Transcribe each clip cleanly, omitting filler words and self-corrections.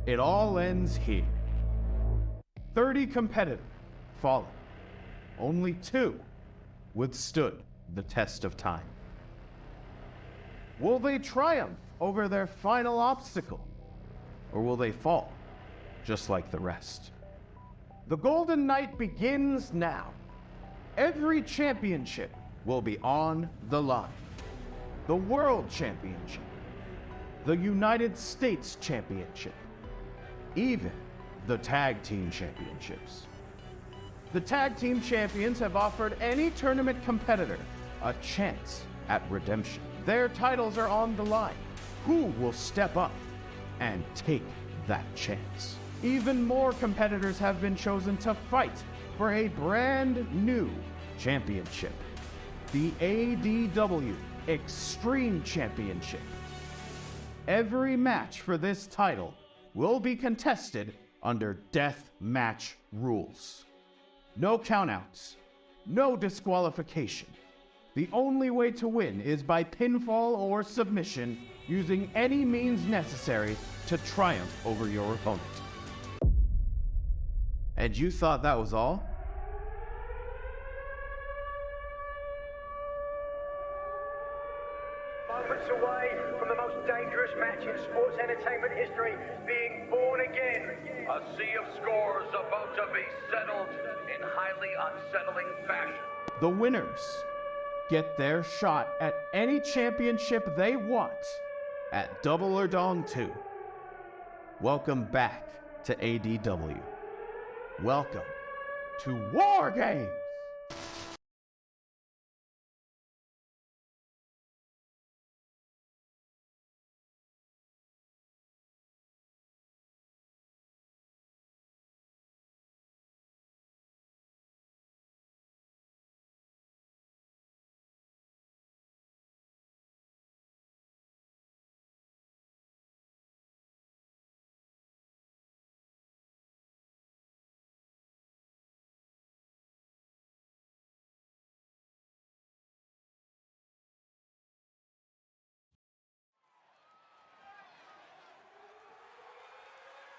it all ends here. 30 competitors fallen. Only 2 withstood the test of time. Will they triumph over their final obstacle? Or will they fall, just like the rest? The Golden Night begins now. Every championship will be on the line. The World Championship, the United States Championship, even the Tag Team Championships. The Tag Team Champions have offered any tournament competitor a chance at redemption. Their titles are on the line. Who will step up and take that chance? Even more competitors have been chosen to fight for a brand new championship, the ADW Extreme Championship. Every match for this title will be contested under death match rules. No countouts, no disqualification. The only way to win is by pinfall or submission, using any means necessary to triumph over your opponent. And you thought that was all? Moments away from the most dangerous match in sports entertainment history being born again. A sea of scores about to be settled in highly unsettling fashion. The winners get their shot at any championship they want at Double or Dong 2. Welcome back to ADW. Welcome to War Games!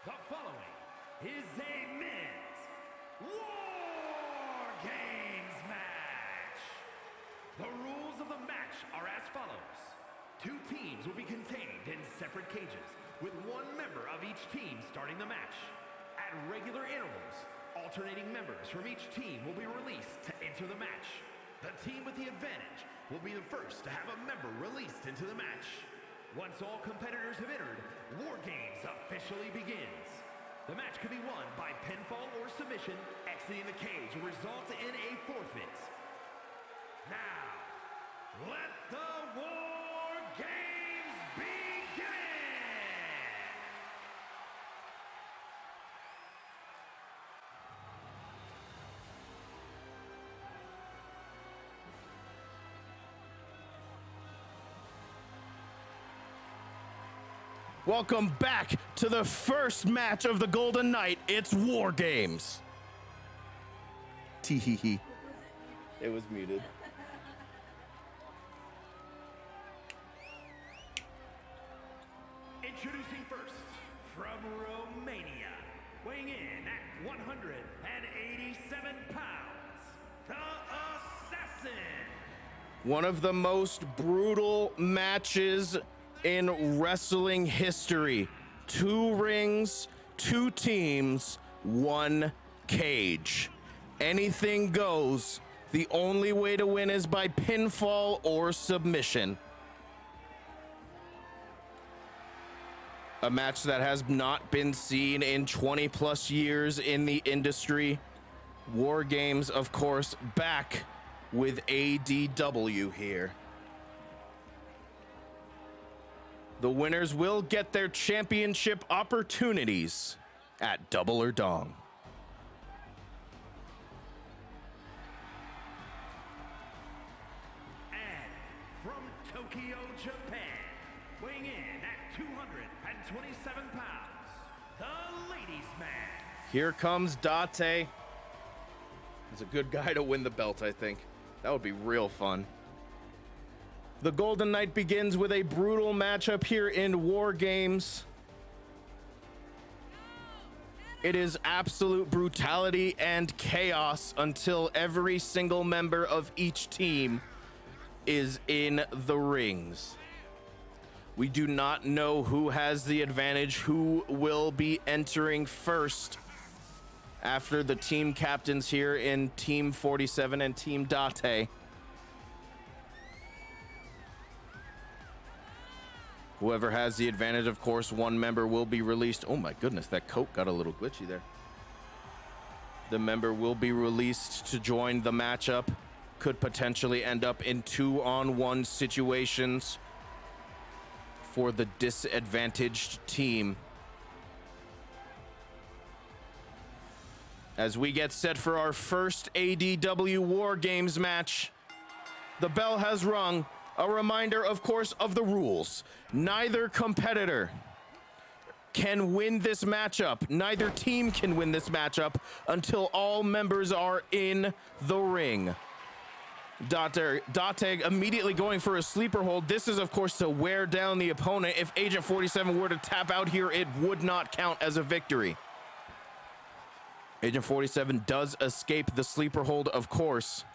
The following is a men's War Games match. The rules of the match are as follows. 2 teams will be contained in separate cages, with 1 member of each team starting the match. At regular intervals, alternating members from each team will be released to enter the match. The team with the advantage will be the first to have a member released into the match. Once all competitors have entered, War Games officially begins. The match can be won by pinfall or submission. Exiting the cage will result in a forfeit. Now, let the War Games begin! Welcome back to the first match of the Golden Night. It's War Games. Tee-hee-hee. It was muted. Introducing first, from Romania, weighing in at 187 pounds, the Assassin. One of the most brutal matches in wrestling history. 2 rings, 2 teams, 1 cage. Anything goes. The only way to win is by pinfall or submission. A match that has not been seen in 20 plus years in the industry. War Games, of course, back with ADW here. The winners will get their championship opportunities at Double or Dong. And from Tokyo, Japan, weighing in at 227 pounds, the ladies' man. Here comes Date. He's a good guy to win the belt, I think. That would be real fun. The Golden Night begins with a brutal matchup here in War Games. It is absolute brutality and chaos until every single member of each team is in the rings. We do not know who has the advantage, who will be entering first after the team captains here in Team 47 and Team Date. Whoever has the advantage, of course, one member will be released. Oh my goodness, that coat got a little glitchy there. The member will be released to join the matchup. Could potentially end up in 2-on-1 situations for the disadvantaged team. As we get set for our first ADW War Games match, the bell has rung. A reminder, of course, of the rules. Neither competitor can win this matchup. Neither team can win this matchup until all members are in the ring. Date immediately going for a sleeper hold. This is, of course, to wear down the opponent. If Agent 47 were to tap out here, it would not count as a victory. Agent 47 does escape the sleeper hold, of course.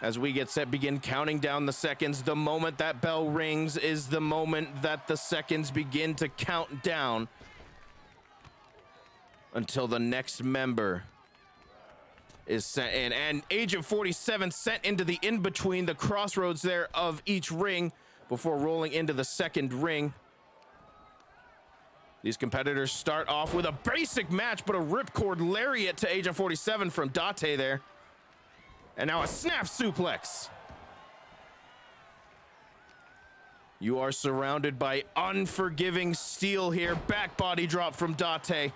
As we get set, begin counting down the seconds. The moment that bell rings is the moment that the seconds begin to count down until the next member is sent in. And Agent 47 sent into the in-between, the crossroads there of each ring before rolling into the second ring. These competitors start off with a basic match, but a ripcord lariat to Agent 47 from Date there. And now a snap suplex. You are surrounded by unforgiving steel here. Back body drop from Date.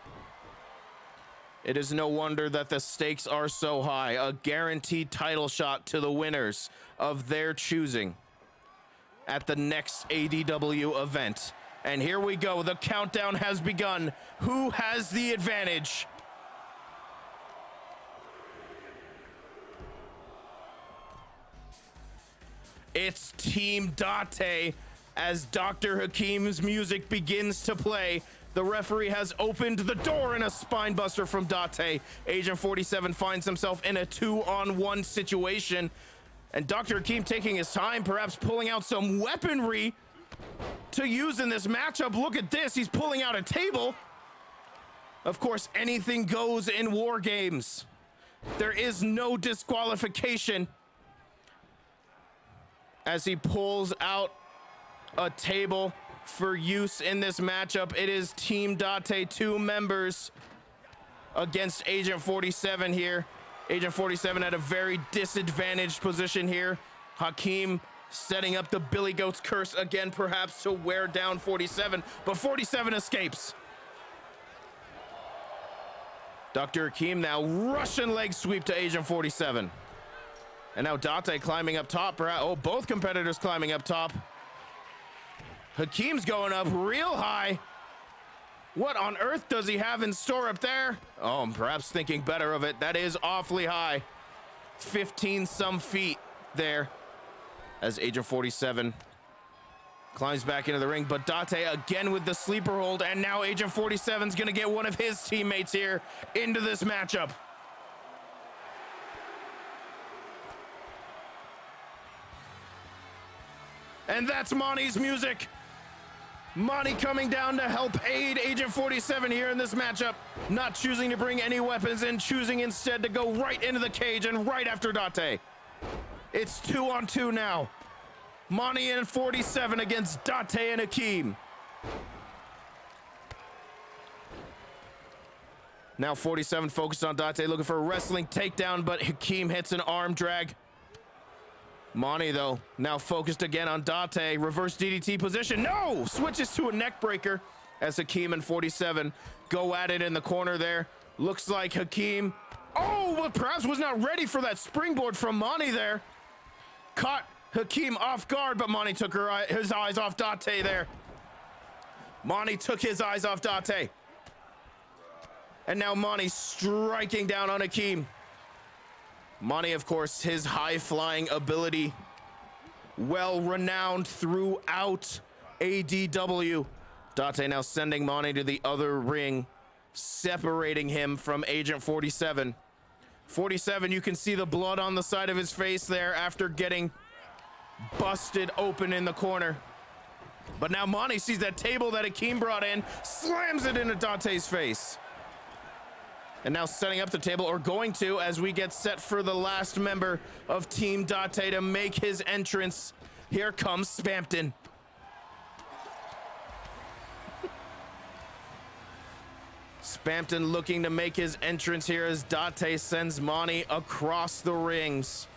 It is no wonder that the stakes are so high. A guaranteed title shot to the winners of their choosing at the next ADW event. And here we go. The countdown has begun. Who has the advantage? It's Team Date as Dr. Hakim's music begins to play. The referee has opened the door in a spine buster from Date. Agent 47 finds himself in a 2-on-1 situation. And Dr. Hakim taking his time, perhaps pulling out some weaponry to use in this matchup. Look at this, he's pulling out a table. Of course, anything goes in war games. There is no disqualification. As he pulls out a table for use in this matchup, it is Team Date, 2 members against Agent 47 here. Agent 47 at a very disadvantaged position here. Hakim setting up the Billy Goat's curse again, perhaps to wear down 47, but 47 escapes. Dr. Hakim now Russian leg sweep to Agent 47. And now Date climbing up top. Oh, both competitors climbing up top. Hakim's going up real high. What on earth does he have in store up there? Oh, I'm perhaps thinking better of it. That is awfully high. 15 some feet there as Agent 47 climbs back into the ring. But Date again with the sleeper hold. And now Agent 47's going to get one of his teammates here into this matchup. And that's Monty's music. Monty coming down to help aid Agent 47 here in this matchup. Not choosing to bring any weapons in, choosing instead to go right into the cage and right after Date. It's 2-on-2 now. Monty and 47 against Date and Hakim. Now 47 focused on Date, looking for a wrestling takedown, but Hakim hits an arm drag. Monty, though, now focused again on Date. Reverse DDT position. No! Switches to a neck breaker as Hakim and 47 go at it in the corner there. Looks like Hakim, oh, well, perhaps was not ready for that springboard from Monty there. Caught Hakim off guard, but Monty took his eyes off Date there. Monty took his eyes off Date. And now Monty striking down on Hakim. Monty, of course, his high-flying ability, well-renowned throughout ADW. Date now sending Monty to the other ring, separating him from Agent 47. 47, you can see the blood on the side of his face there after getting busted open in the corner. But now Monty sees that table that Akeem brought in, slams it into Date's face. And now setting up the table, or going to, as we get set for the last member of Team Date to make his entrance. Here comes Spampton. Spampton looking to make his entrance here as Date sends Monty across the rings.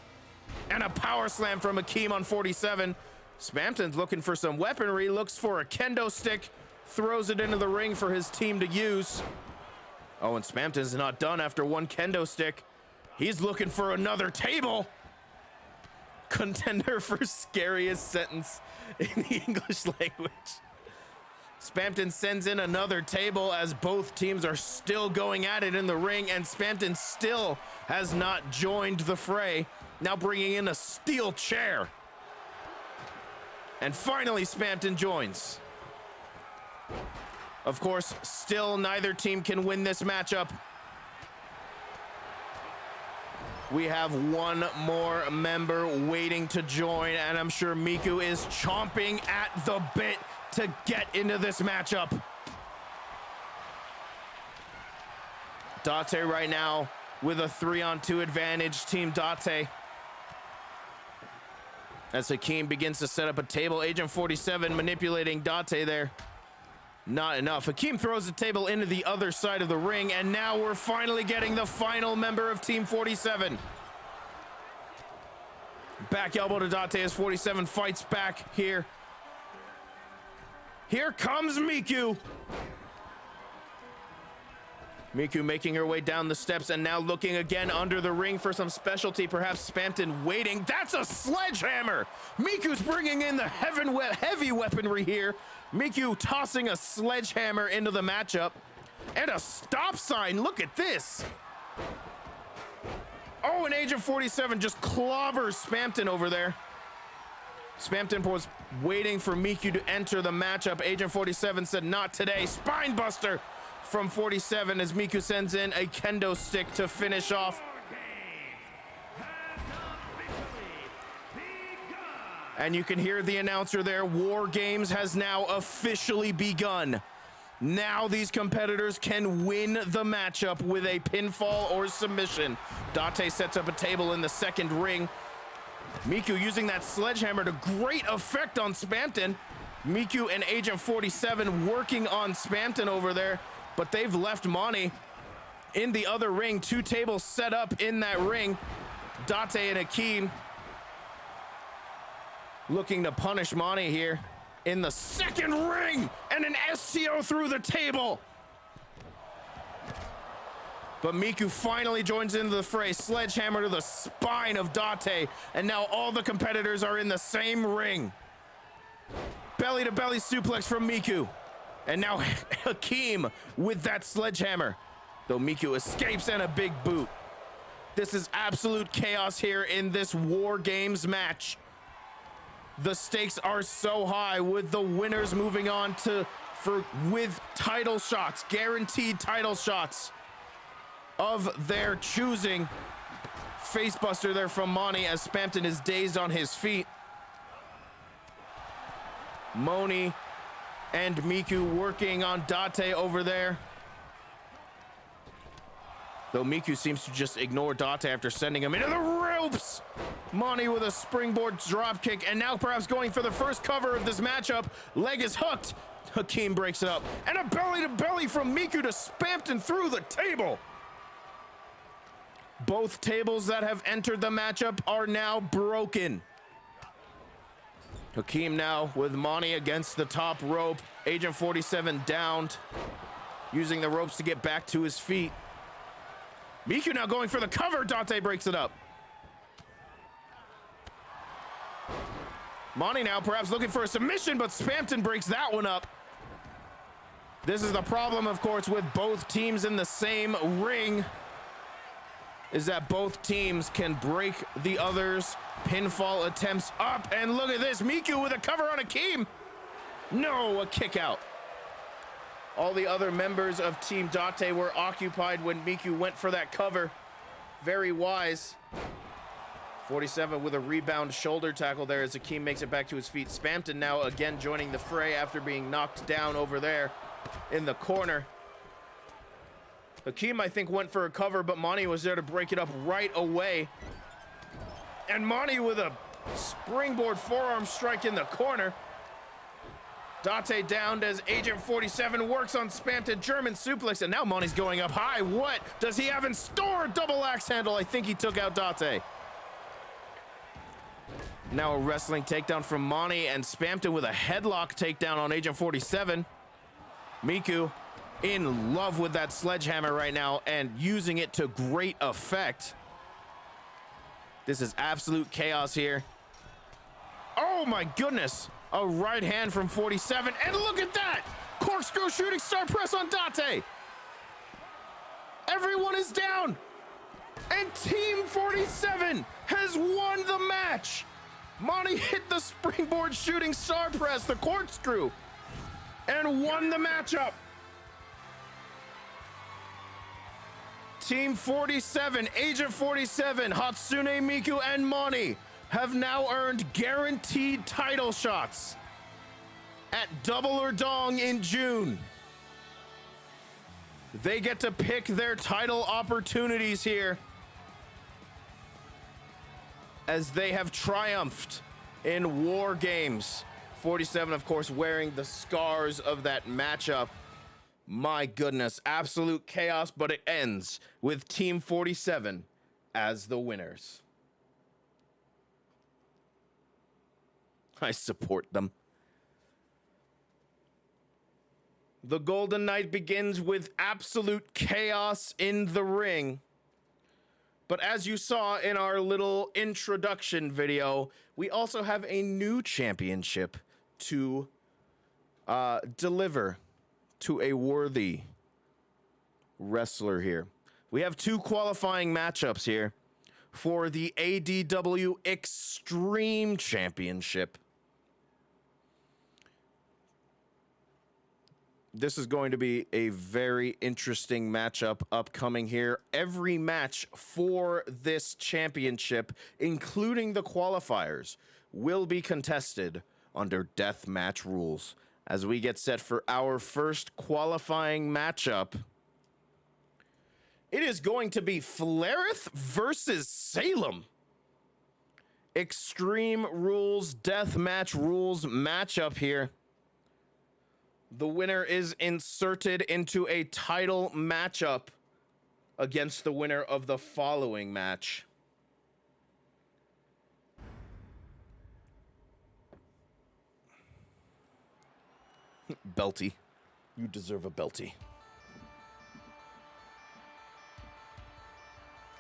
And a power slam from Akeem on 47. Spampton's looking for some weaponry, looks for a kendo stick, throws it into the ring for his team to use. Oh, and Spampton's not done after one kendo stick. He's looking for another table. Contender for scariest sentence in the English language. Spampton sends in another table as both teams are still going at it in the ring, and Spampton still has not joined the fray. Now bringing in a steel chair. And finally, Spampton joins. Of course, still neither team can win this matchup. We have one more member waiting to join, and I'm sure Miku is chomping at the bit to get into this matchup. Date right now with a 3-on-2 advantage, Team Date. As Hakeem begins to set up a table, Agent 47 manipulating Date there. Not enough. Hakeem throws the table into the other side of the ring, and now we're finally getting the final member of Team 47. Back elbow to Date as 47 fights back here. Here comes Miku. Miku making her way down the steps and now looking again under the ring for some specialty, perhaps Spampton waiting. That's a sledgehammer. Miku's bringing in the heavy weaponry here. Miku tossing a sledgehammer into the matchup. And a stop sign, look at this. Oh, and Agent 47 just clobbers Spampton over there. Spampton was waiting for Miku to enter the matchup. Agent 47 said, not today. Spine buster from 47 as Miku sends in a kendo stick to finish off. And you can hear the announcer there. War Games has now officially begun. Now these competitors can win the matchup with a pinfall or submission. Date sets up a table in the second ring. Miku using that sledgehammer to great effect on Spampton. Miku and Agent 47 working on Spampton over there, but they've left Monty in the other ring. Two tables set up in that ring. Date and Hakeem looking to punish Monty here in the second ring, and an STO through the table. But Miku finally joins into the fray. Sledgehammer to the spine of Date, and now all the competitors are in the same ring. Belly to belly suplex from Miku. And now Hakeem with that sledgehammer. Though Miku escapes and a big boot. This is absolute chaos here in this War Games match. The stakes are so high with the winners moving on with title shots, guaranteed title shots of their choosing. Facebuster there from Monty as Spampton is dazed on his feet. Moni and Miku working on Date over there. Though Miku seems to just ignore Date after sending him into the ropes. Monty with a springboard drop kick, and now perhaps going for the first cover of this matchup. Leg is hooked. Hakeem breaks it up. And a belly to belly from Miku to Spampton through the table. Both tables that have entered the matchup are now broken. Hakeem now with Monty against the top rope. Agent 47 downed, using the ropes to get back to his feet. Miku now going for the cover. Date breaks it up. Monty now perhaps looking for a submission, but Spampton breaks that one up. This is the problem, of course, with both teams in the same ring, is that both teams can break the other's pinfall attempts up. And look at this, Miku with a cover on Hakeem. No, a kick out. All the other members of Team Date were occupied when Miku went for that cover. Very wise. 47 with a rebound shoulder tackle there as Akeem makes it back to his feet. Spampton now again joining the fray after being knocked down over there in the corner. Akeem, I think, went for a cover, but Monty was there to break it up right away. And Monty with a springboard forearm strike in the corner. Date downed as Agent 47 works on Spampton, German suplex, and now Monty's going up high. What does he have in store? Double axe handle. I think he took out Date. Now a wrestling takedown from Monty, and Spampton with a headlock takedown on Agent 47. Miku in love with that sledgehammer right now and using it to great effect. This is absolute chaos here. Oh my goodness. A right hand from 47, and look at that! Corkscrew shooting star press on Date. Everyone is down, and Team 47 has won the match. Monty hit the springboard shooting star press, the corkscrew, and won the matchup. Team 47, Agent 47, Hatsune Miku, and Monty have now earned guaranteed title shots at Double or Dong in June. They get to pick their title opportunities here as they have triumphed in War Games. 47, of course, wearing the scars of that matchup. My goodness, absolute chaos, but it ends with Team 47 as the winners. I support them. The Golden Night begins with absolute chaos in the ring. But as you saw in our little introduction video, we also have a new championship to deliver to a worthy wrestler here. We have two qualifying matchups here for the ADW Extreme Championship. This is going to be a very interesting matchup upcoming here. Every match for this championship, including the qualifiers, will be contested under death match rules. As we get set for our first qualifying matchup, it is going to be Flareth versus Salem. Extreme Rules, death match rules matchup here. The winner is inserted into a title matchup against the winner of the following match. Belty. You deserve a belty.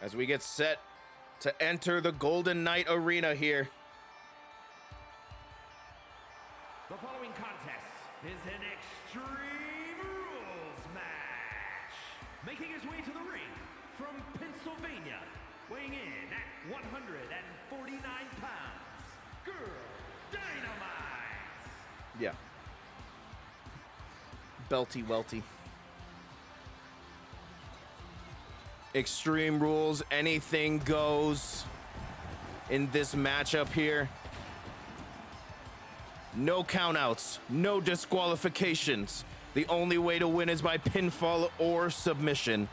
As we get set to enter the Golden Knight Arena here. The following contest is an Extreme Rules match. Making his way to the ring from Pennsylvania, weighing in at 149 pounds, Girl Dynamite. Yeah. Belty welty. Extreme Rules, anything goes in this matchup here. No countouts, no disqualifications. The only way to win is by pinfall or submission.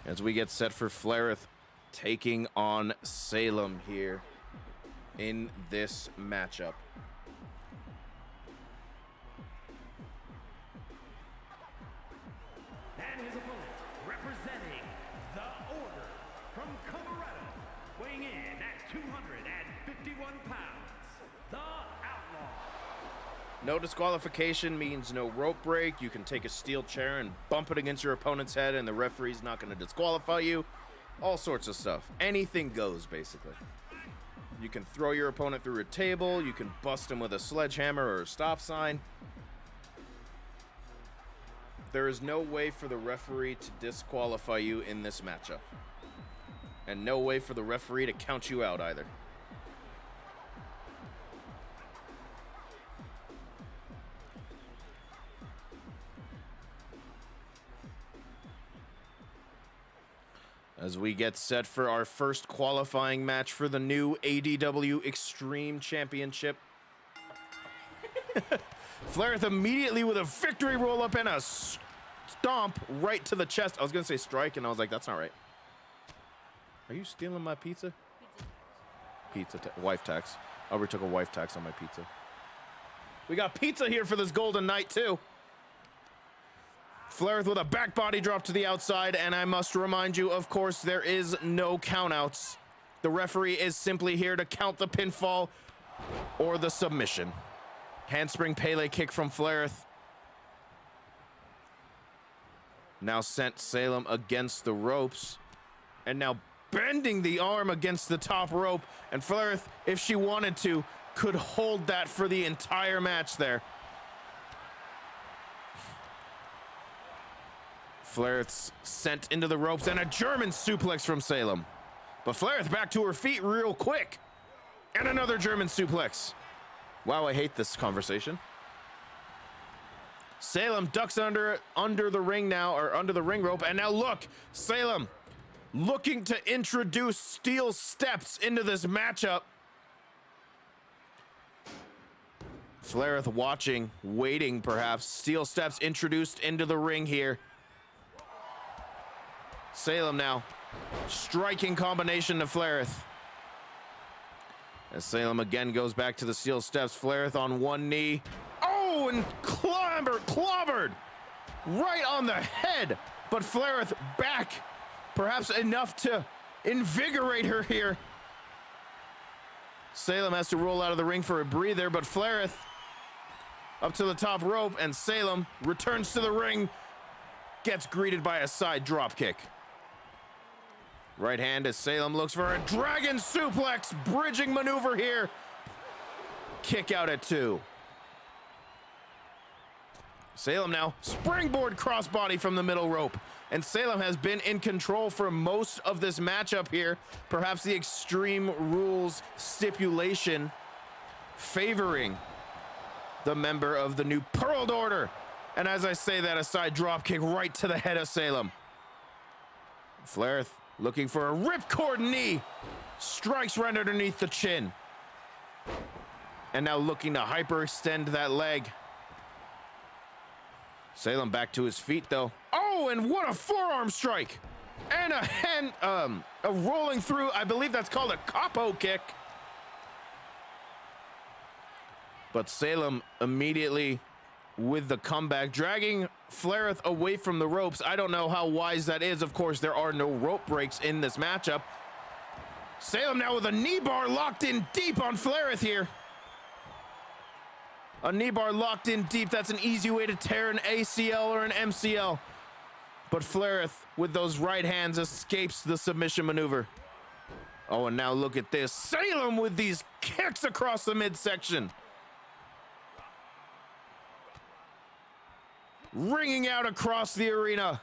As we get set for Flareth taking on Salem here in this matchup. And his opponent, representing the Order from Colorado, weighing in at 251 pounds, the Outlaw. No disqualification means no rope break. You can take a steel chair and bump it against your opponent's head and the referee's not going to disqualify you. All sorts of stuff. Anything goes, basically. You can throw your opponent through a table. You can bust him with a sledgehammer or a stop sign. There is no way for the referee to disqualify you in this matchup. And no way for the referee to count you out either. as we get set for our first qualifying match for the new ADW Extreme Championship. Flareth immediately with a victory roll up and a stomp right to the chest. I was gonna say strike, and I was like, that's not right. Are you stealing my pizza? Pizza, wife tax. I already took a wife tax on my pizza. We got pizza here for this Golden Knight too. Flareth with a back body drop to the outside, and I must remind you, of course, there is no countouts. The referee is simply here to count the pinfall or the submission. Handspring Pele kick from Flareth. Now sent Salem against the ropes, and now bending the arm against the top rope, and Flareth, if she wanted to, could hold that for the entire match there. Flareth's sent into the ropes, and a German suplex from Salem. But Flareth back to her feet real quick. And another German suplex. Wow, I hate this conversation. Salem ducks under the ring now, or under the ring rope, and now look, Salem looking to introduce steel steps into this matchup. Flareth watching, waiting perhaps. Steel steps introduced into the ring here. Salem now, striking combination to Flareth. As Salem again goes back to the steel steps, Flareth on one knee. Oh, and clobbered right on the head. But Flareth back, perhaps enough to invigorate her here. Salem has to roll out of the ring for a breather, but Flareth up to the top rope, and Salem returns to the ring, gets greeted by a side drop kick. Right hand as Salem looks for a dragon suplex, bridging maneuver here. Kick out at 2. Salem now, springboard crossbody from the middle rope. And Salem has been in control for most of this matchup here. Perhaps the Extreme Rules stipulation favoring the member of the new Pearl Order. And as I say that, a side drop kick right to the head of Salem. Flareth looking for a ripcord knee. Strikes right underneath the chin. And now looking to hyperextend that leg. Salem back to his feet though. Oh, and what a forearm strike. And a rolling through, I believe that's called a capo kick. But Salem immediately with the comeback, dragging Flareth away from the ropes. I don't know how wise that is. Of course, there are no rope breaks in this matchup. Salem now with a knee bar locked in deep on Flareth here. A knee bar locked in deep. That's an easy way to tear an ACL or an MCL. But Flareth, with those right hands, escapes the submission maneuver. Oh, and now look at this. Salem with these kicks across the midsection. Ringing out across the arena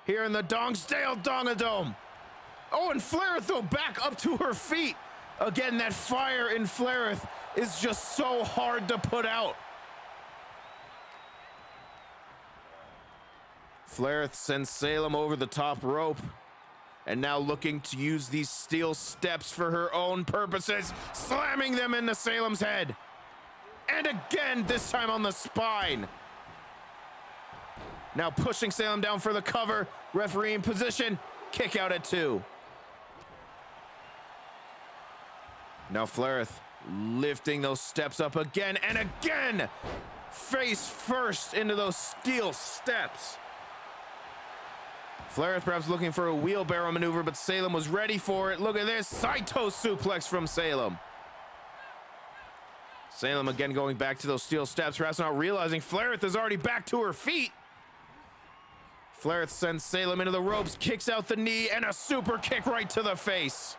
here in the Dongsdale Dongadome. Oh, and Flareth though back up to her feet. Again, that fire in Flareth is just so hard to put out. Flareth sends Salem over the top rope, and now looking to use these steel steps for her own purposes, slamming them into Salem's head. And again, this time on the spine. Now pushing Salem down for the cover. Referee in position. Kick out at 2. Now Flareth lifting those steps up again and again. Face first into those steel steps. Flareth perhaps looking for a wheelbarrow maneuver, but Salem was ready for it. Look at this. Saito suplex from Salem. Salem again going back to those steel steps, perhaps not realizing Flareth is already back to her feet. Flareth sends Salem into the ropes, kicks out the knee, and a super kick right to the face.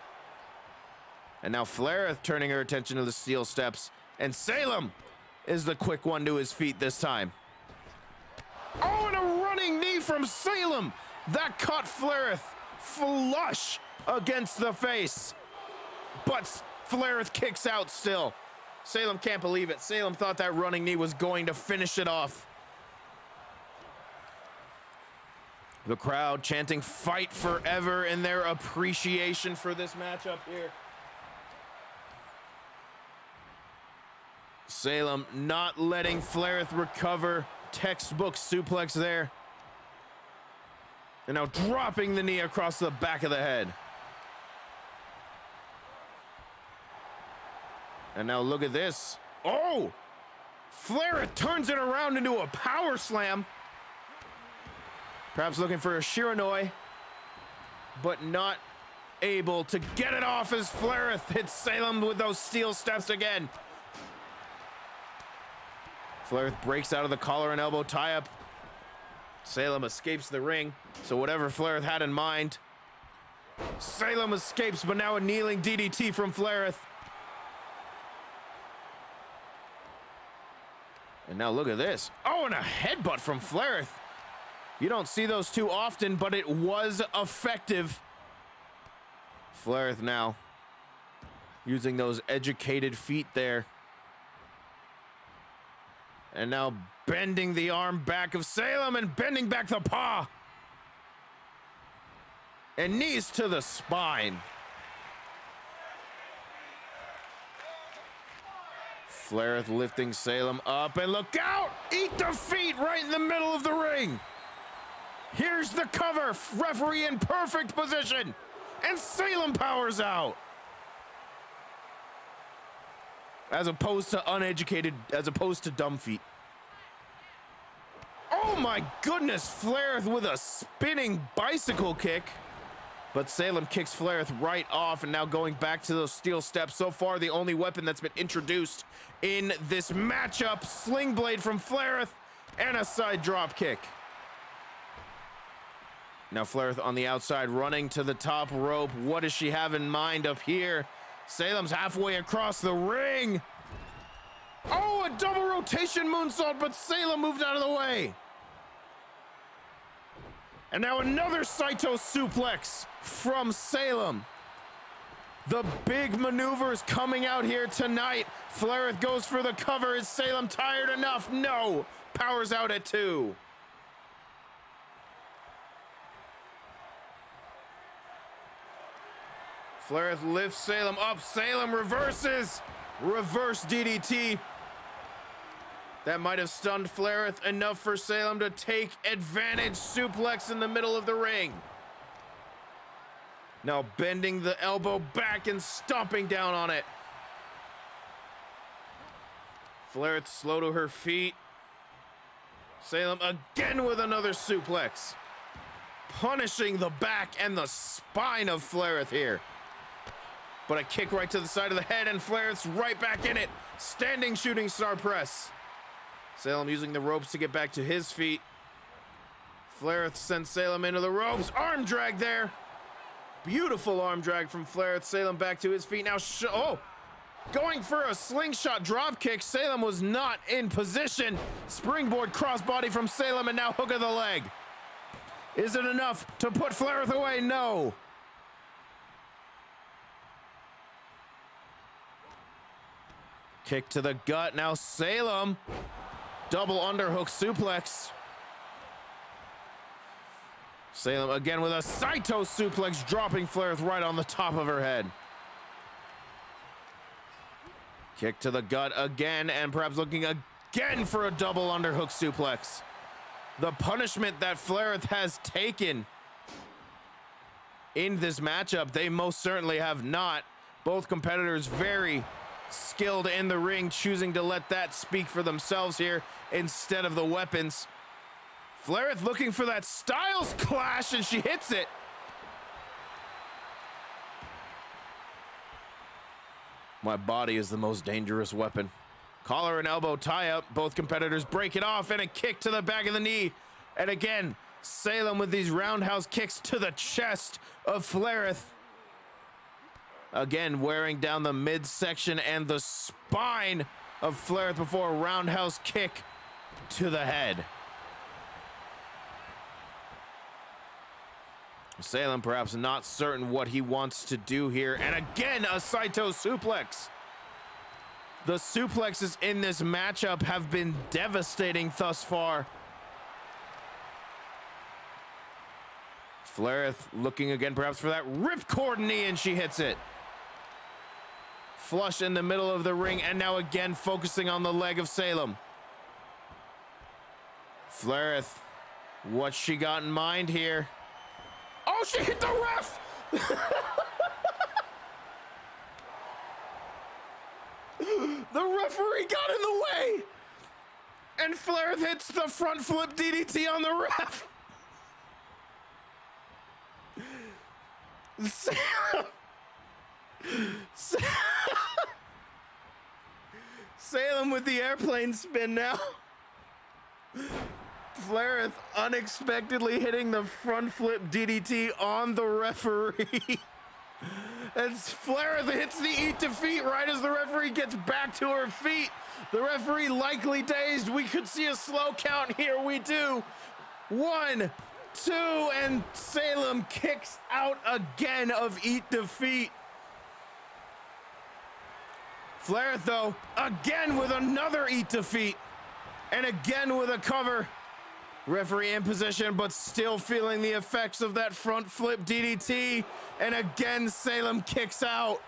And now Flareth turning her attention to the steel steps, and Salem is the quick one to his feet this time. Oh, and a running knee from Salem. That caught Flareth flush against the face. But Flareth kicks out still. Salem can't believe it. Salem thought that running knee was going to finish it off. The crowd chanting "Fight forever" in their appreciation for this matchup here. Salem not letting Flaireth recover. Textbook suplex there. And now dropping the knee across the back of the head. And now look at this. Oh! Flaireth turns it around into a power slam. Perhaps looking for a Shiranui, but not able to get it off as Flaireth hits Salem with those steel steps again. Flaireth breaks out of the collar and elbow tie-up. Salem escapes the ring, so whatever Flaireth had in mind. Salem escapes, but now a kneeling DDT from Flaireth. And now look at this. Oh, and a headbutt from Flaireth. You don't see those too often, but it was effective. Flaireth now using those educated feet there. And now bending the arm back of Salem and bending back the paw. And knees to the spine. Flaireth lifting Salem up, and look out! Eat the feet right in the middle of the ring. Here's the cover, referee in perfect position, and Salem powers out. As opposed to uneducated, as opposed to dumb feet. Oh my goodness, Flaireth with a spinning bicycle kick. But Salem kicks Flaireth right off, and now going back to those steel steps. So far, the only weapon that's been introduced in this matchup. Sling blade from Flaireth and a side drop kick. Now Flaireth on the outside running to the top rope. What does she have in mind up here? Salem's halfway across the ring. Oh, a double rotation moonsault, but Salem moved out of the way. And now another Saito suplex from Salem. The big maneuvers coming out here tonight. Flaireth goes for the cover. Is Salem tired enough? No. Powers out at 2. Flaireth lifts Salem up. Salem reverses. Reverse DDT. That might have stunned Flaireth enough for Salem to take advantage. Suplex in the middle of the ring. Now bending the elbow back and stomping down on it. Flaireth slow to her feet. Salem again with another suplex. Punishing the back and the spine of Flaireth here. But a kick right to the side of the head, and Flaireth's right back in it. Standing shooting star press. Salem using the ropes to get back to his feet. Flaireth sends Salem into the ropes. Arm drag there. Beautiful arm drag from Flaireth. Salem back to his feet now. Going for a slingshot drop kick. Salem was not in position. Springboard crossbody from Salem, and now hook of the leg. Is it enough to put Flaireth away? No. Kick to the gut. Now Salem. Double underhook suplex. Salem again with a Saito suplex, dropping Flaireth right on the top of her head. Kick to the gut again, and perhaps looking again for a double underhook suplex. The punishment that Flaireth has taken in this matchup, they most certainly have not. Both competitors very skilled in the ring, choosing to let that speak for themselves here instead of the weapons. Flaireth looking for that Styles Clash, and she hits it. My body is the most dangerous weapon. Collar and elbow tie up. Both competitors break it off, and a kick to the back of the knee. And again, Salem with these roundhouse kicks to the chest of Flaireth. Again, wearing down the midsection and the spine of Flaireth before a roundhouse kick to the head. Salem perhaps not certain what he wants to do here. And again, a Saito suplex. The suplexes in this matchup have been devastating thus far. Flaireth looking again perhaps for that ripcord knee, and she hits it. Flush in the middle of the ring, and now again focusing on the leg of Salem. Flaireth, what's she got in mind here? Oh, she hit the ref! The referee got in the way! And Flaireth hits the front flip DDT on the ref! Salem with the airplane spin now. Flaireth unexpectedly hitting the front flip DDT on the referee. As Flaireth hits the eat defeat right as the referee gets back to her feet. The referee likely dazed. We could see a slow count here. We do. 1, 2, and Salem kicks out again of eat defeat. Flaireth, though, again with another eat defeat. And again with a cover. Referee in position, but still feeling the effects of that front flip DDT. And again, Salem kicks out.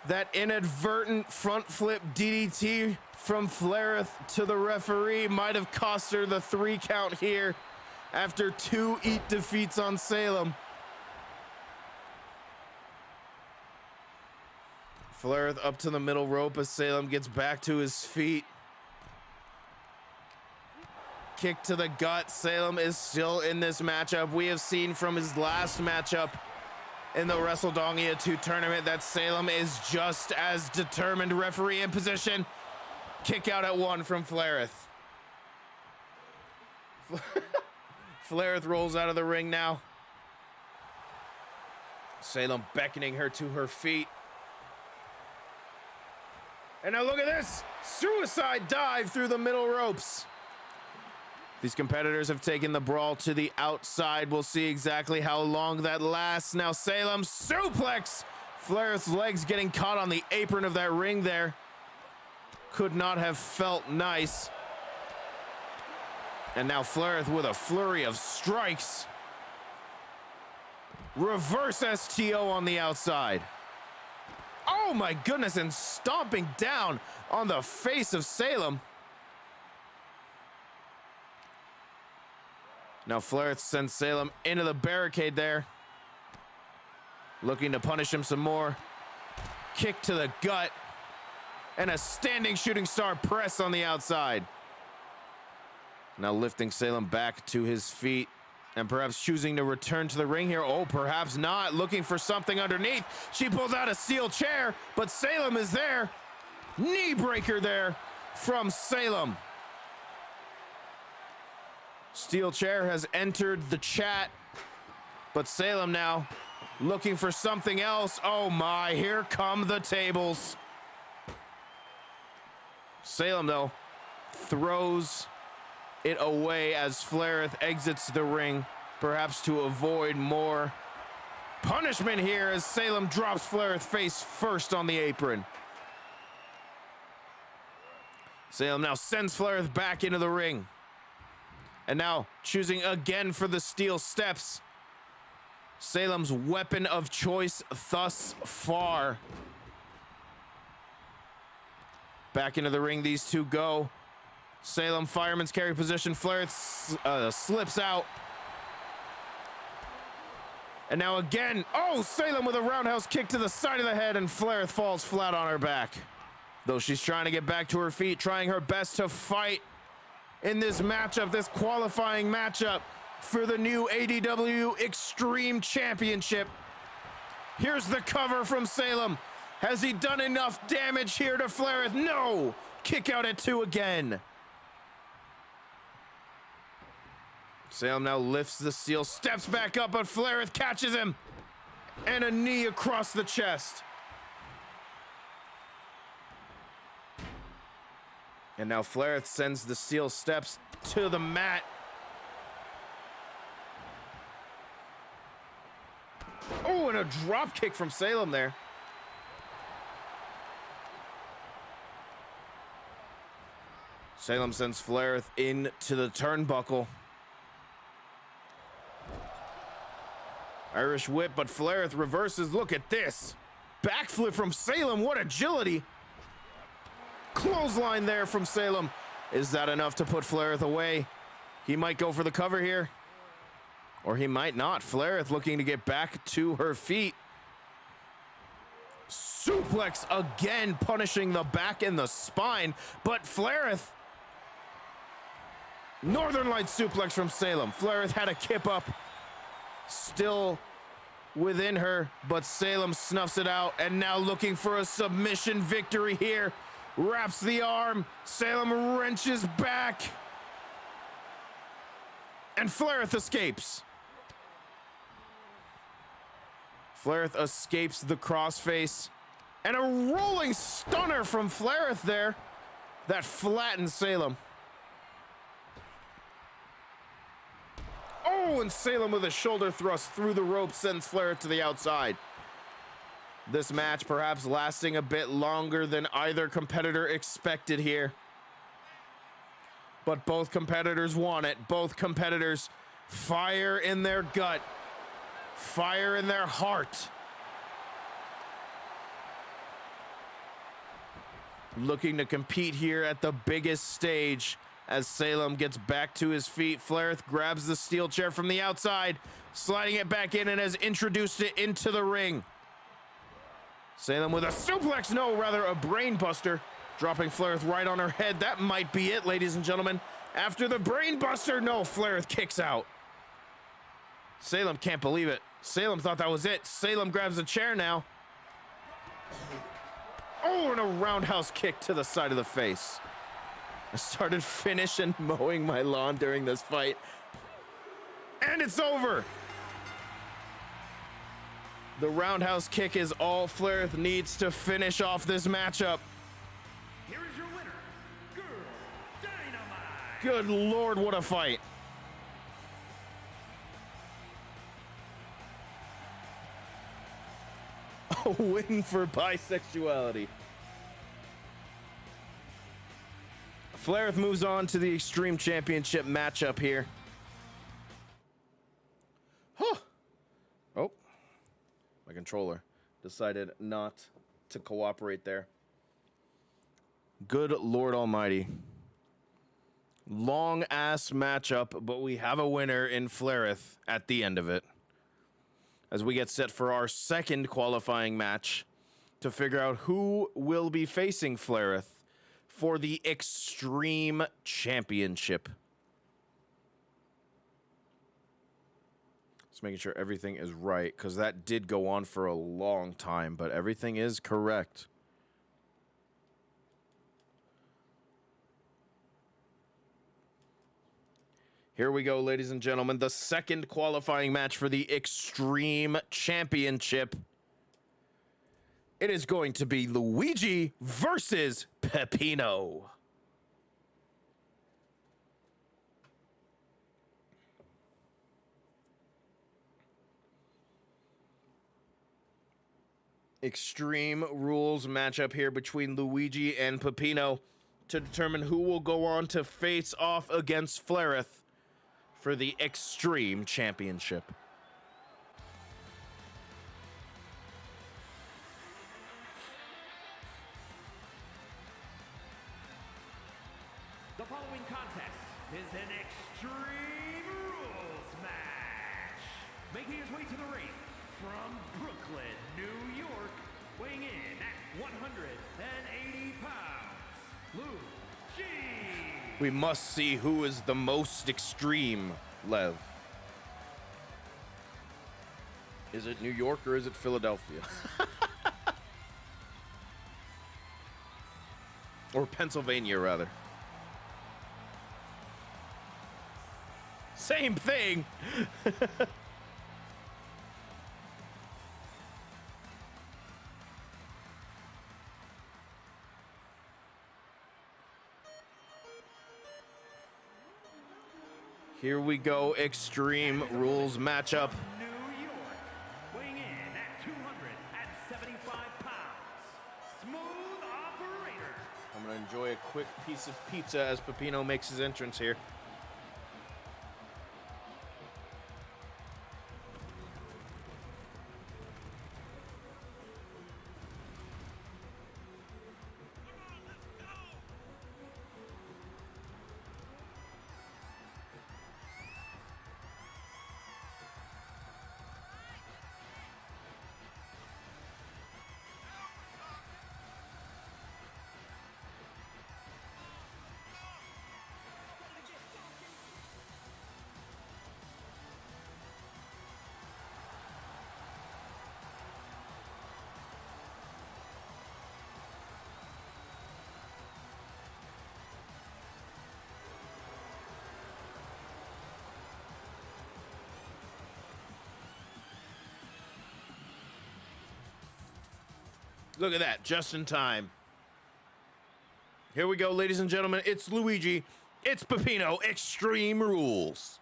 That inadvertent front flip DDT from Flaireth to the referee might have cost her the 3 count here after 2 eat defeats on Salem. Flaireth up to the middle rope as Salem gets back to his feet. Kick to the gut. Salem is still in this matchup. We have seen from his last matchup in the Wrestledongia 2 tournament that Salem is just as determined. Referee in position. Kick out at 1 from Flaireth. Flaireth rolls out of the ring now. Salem beckoning her to her feet. And now look at this. Suicide dive through the middle ropes. These competitors have taken the brawl to the outside. We'll see exactly how long that lasts. Now Salem suplex. Flaireth's legs getting caught on the apron of that ring there. Could not have felt nice. And now Flaireth with a flurry of strikes. Reverse STO on the outside. Oh my goodness, and stomping down on the face of Salem. Now Flaireth sends Salem into the barricade there. Looking to punish him some more. Kick to the gut. And a standing shooting star press on the outside. Now lifting Salem back to his feet. And perhaps choosing to return to the ring here. Oh, perhaps not. Looking for something underneath. She pulls out a steel chair, but Salem is there. Knee breaker there from Salem. Steel chair has entered the chat, but Salem now looking for something else. Oh my, here come the tables. Salem, though, throws it away as Flaireth exits the ring, perhaps to avoid more punishment here as Salem drops Flaireth face first on the apron. Salem now sends Flaireth back into the ring. And now choosing again for the steel steps. Salem's weapon of choice thus far. Back into the ring these two go. Salem fireman's carry position. Flaireth slips out. And now again. Oh, Salem with a roundhouse kick to the side of the head, and Flaireth falls flat on her back. Though she's trying to get back to her feet, trying her best to fight in this matchup, this qualifying matchup for the new ADW Extreme Championship. Here's the cover from Salem. Has he done enough damage here to Flaireth? No! Kick out at 2 again. Salem now lifts the steel, steps back up, but Flaireth catches him. And a knee across the chest. And now Flaireth sends the steel steps to the mat. Oh, and a drop kick from Salem there. Salem sends Flaireth into the turnbuckle. Irish whip, but Flaireth reverses. Look at this. Backflip from Salem. What agility. Clothesline there from Salem. Is that enough to put Flaireth away? He might go for the cover here. Or he might not. Flaireth looking to get back to her feet. Suplex again, punishing the back and the spine. But Flaireth. Northern Light suplex from Salem. Flaireth had a kip up. Still within her, but Salem snuffs it out, and now looking for a submission victory here. Wraps the arm. Salem wrenches back. And Flaireth escapes. Flaireth escapes the crossface. And a rolling stunner from Flaireth there. That flattens Salem. Oh, and Salem with a shoulder thrust through the rope sends Flaireth to the outside. This match perhaps lasting a bit longer than either competitor expected here. But both competitors want it. Both competitors fire in their gut. Fire in their heart. Looking to compete here at the biggest stage. As Salem gets back to his feet, Flaireth grabs the steel chair from the outside, sliding it back in and has introduced it into the ring. Salem with a suplex, no, rather a brain buster, dropping Flaireth right on her head. That might be it, ladies and gentlemen. After the brain buster, no, Flaireth kicks out. Salem can't believe it. Salem thought that was it. Salem grabs a chair now. Oh, and a roundhouse kick to the side of the face. I started finish and mowing my lawn during this fight. And it's over. The roundhouse kick is all Flaireth needs to finish off this matchup. Here is your winner, Girl Dynamite. Good Lord, what a fight. A win for bisexuality. Flaireth moves on to the Extreme Championship matchup here. Huh. Oh, my controller decided not to cooperate there. Good Lord Almighty. Long ass matchup, but we have a winner in Flaireth at the end of it. As we get set for our second qualifying match to figure out who will be facing Flaireth for the Extreme Championship. Just making sure everything is right, because that did go on for a long time, but everything is correct. Here we go, ladies and gentlemen. The second qualifying match for the Extreme Championship. It is going to be Luigi versus Pepino. Extreme Rules matchup here between Luigi and Pepino to determine who will go on to face off against Flaireth for the Extreme Championship. The following contest is an Extreme Rules match. Making his way to the ring from Brooklyn, New York, weighing in at 180 pounds, Luigi. We must see who is the most extreme, Lev. Is it New York or is it Philadelphia? Or Pennsylvania, rather. Same thing. Here we go, Extreme Rules matchup. New York, weighing in at 275 pounds, Smooth Operator. I'm gonna enjoy a quick piece of pizza as Pepino makes his entrance here. Look at that, just in time. Here we go, ladies and gentlemen. It's Luigi. It's Pepino. Extreme Rules.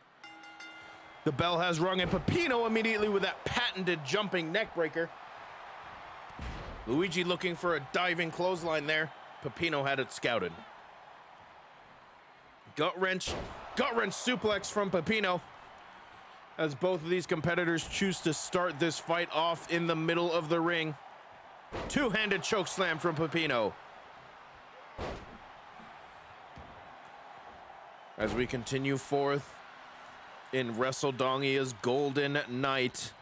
The bell has rung, and Pepino immediately with that patented jumping neck breaker. Luigi looking for a diving clothesline there. Pepino had it scouted. Gut wrench suplex from Pepino, as both of these competitors choose to start this fight off in the middle of the ring. Two-handed choke slam from Pepino. As we continue forth in Wrestledongia's Golden Night.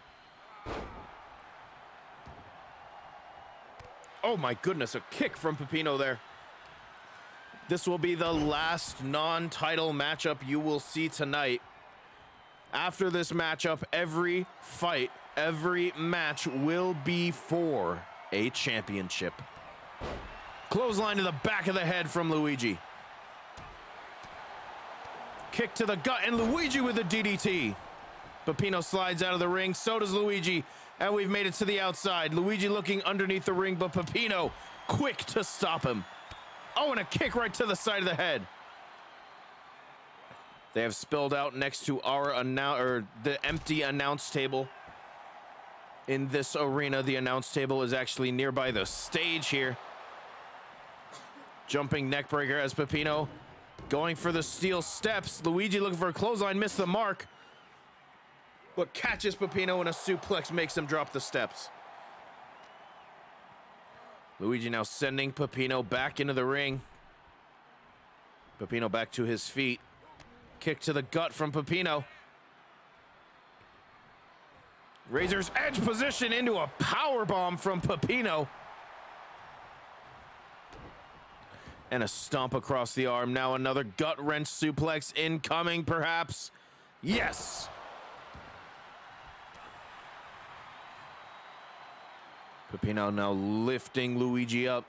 Oh my goodness, a kick from Pepino there. This will be the last non-title matchup you will see tonight. After this matchup, every fight, every match will be for a championship. Clothesline to the back of the head from Luigi. Kick to the gut, and Luigi with a DDT. Pepino slides out of the ring, so does Luigi, and we've made it to the outside. Luigi looking underneath the ring, but Pepino quick to stop him. Oh, and a kick right to the side of the head. They have spilled out next to our the empty announce table. In this arena, the announce table is actually nearby the stage here. Jumping neckbreaker as Pepino going for the steel steps. Luigi looking for a clothesline, missed the mark, but catches Pepino, and a suplex makes him drop the steps. Luigi now sending Pepino back into the ring. Pepino back to his feet. Kick to the gut from Pepino. Razor's edge position into a powerbomb from Pepino. And a stomp across the arm. Now another gut wrench suplex incoming, perhaps. Yes. Pepino now lifting Luigi up.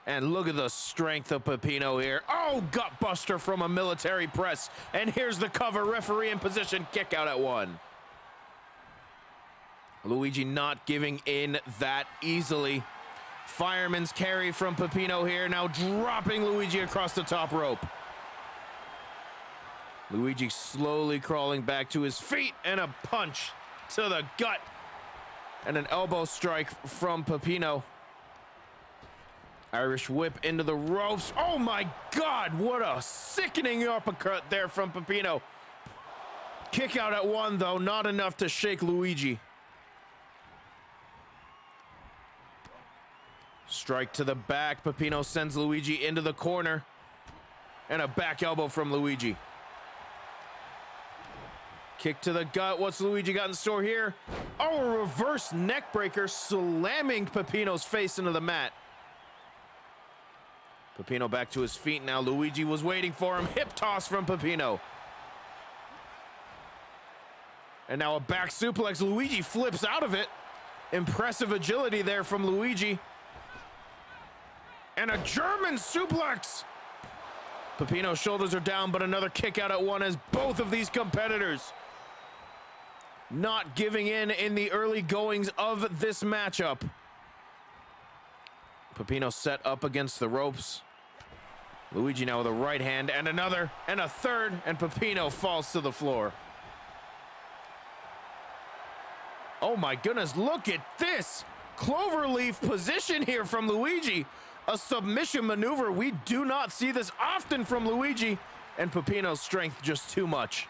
And look at the strength of Pepino here. Oh, gut buster from a military press. And here's the cover. Referee in position. Kick out at 1. Luigi not giving in that easily. Fireman's carry from Pepino here. Now dropping Luigi across the top rope. Luigi slowly crawling back to his feet, and a punch to the gut. And an elbow strike from Pepino. Irish whip into the ropes. Oh my God, what a sickening uppercut there from Pepino. Kick out at 1, though, not enough to shake Luigi. Strike to the back. Pepino sends Luigi into the corner. And a back elbow from Luigi. Kick to the gut. What's Luigi got in store here? Oh, a reverse neck breaker, slamming Pepino's face into the mat. Pepino back to his feet now. Luigi was waiting for him. Hip toss from Pepino. And now a back suplex. Luigi flips out of it. Impressive agility there from Luigi. And a German suplex. Pepino's shoulders are down, but another kick out at 1 as both of these competitors not giving in the early goings of this matchup. Pepino set up against the ropes. Luigi now with a right hand, and another, and a third, and Pepino falls to the floor. Oh my goodness, look at this cloverleaf position here from Luigi. A submission maneuver. We do not see this often from Luigi, and Pepino's strength just too much.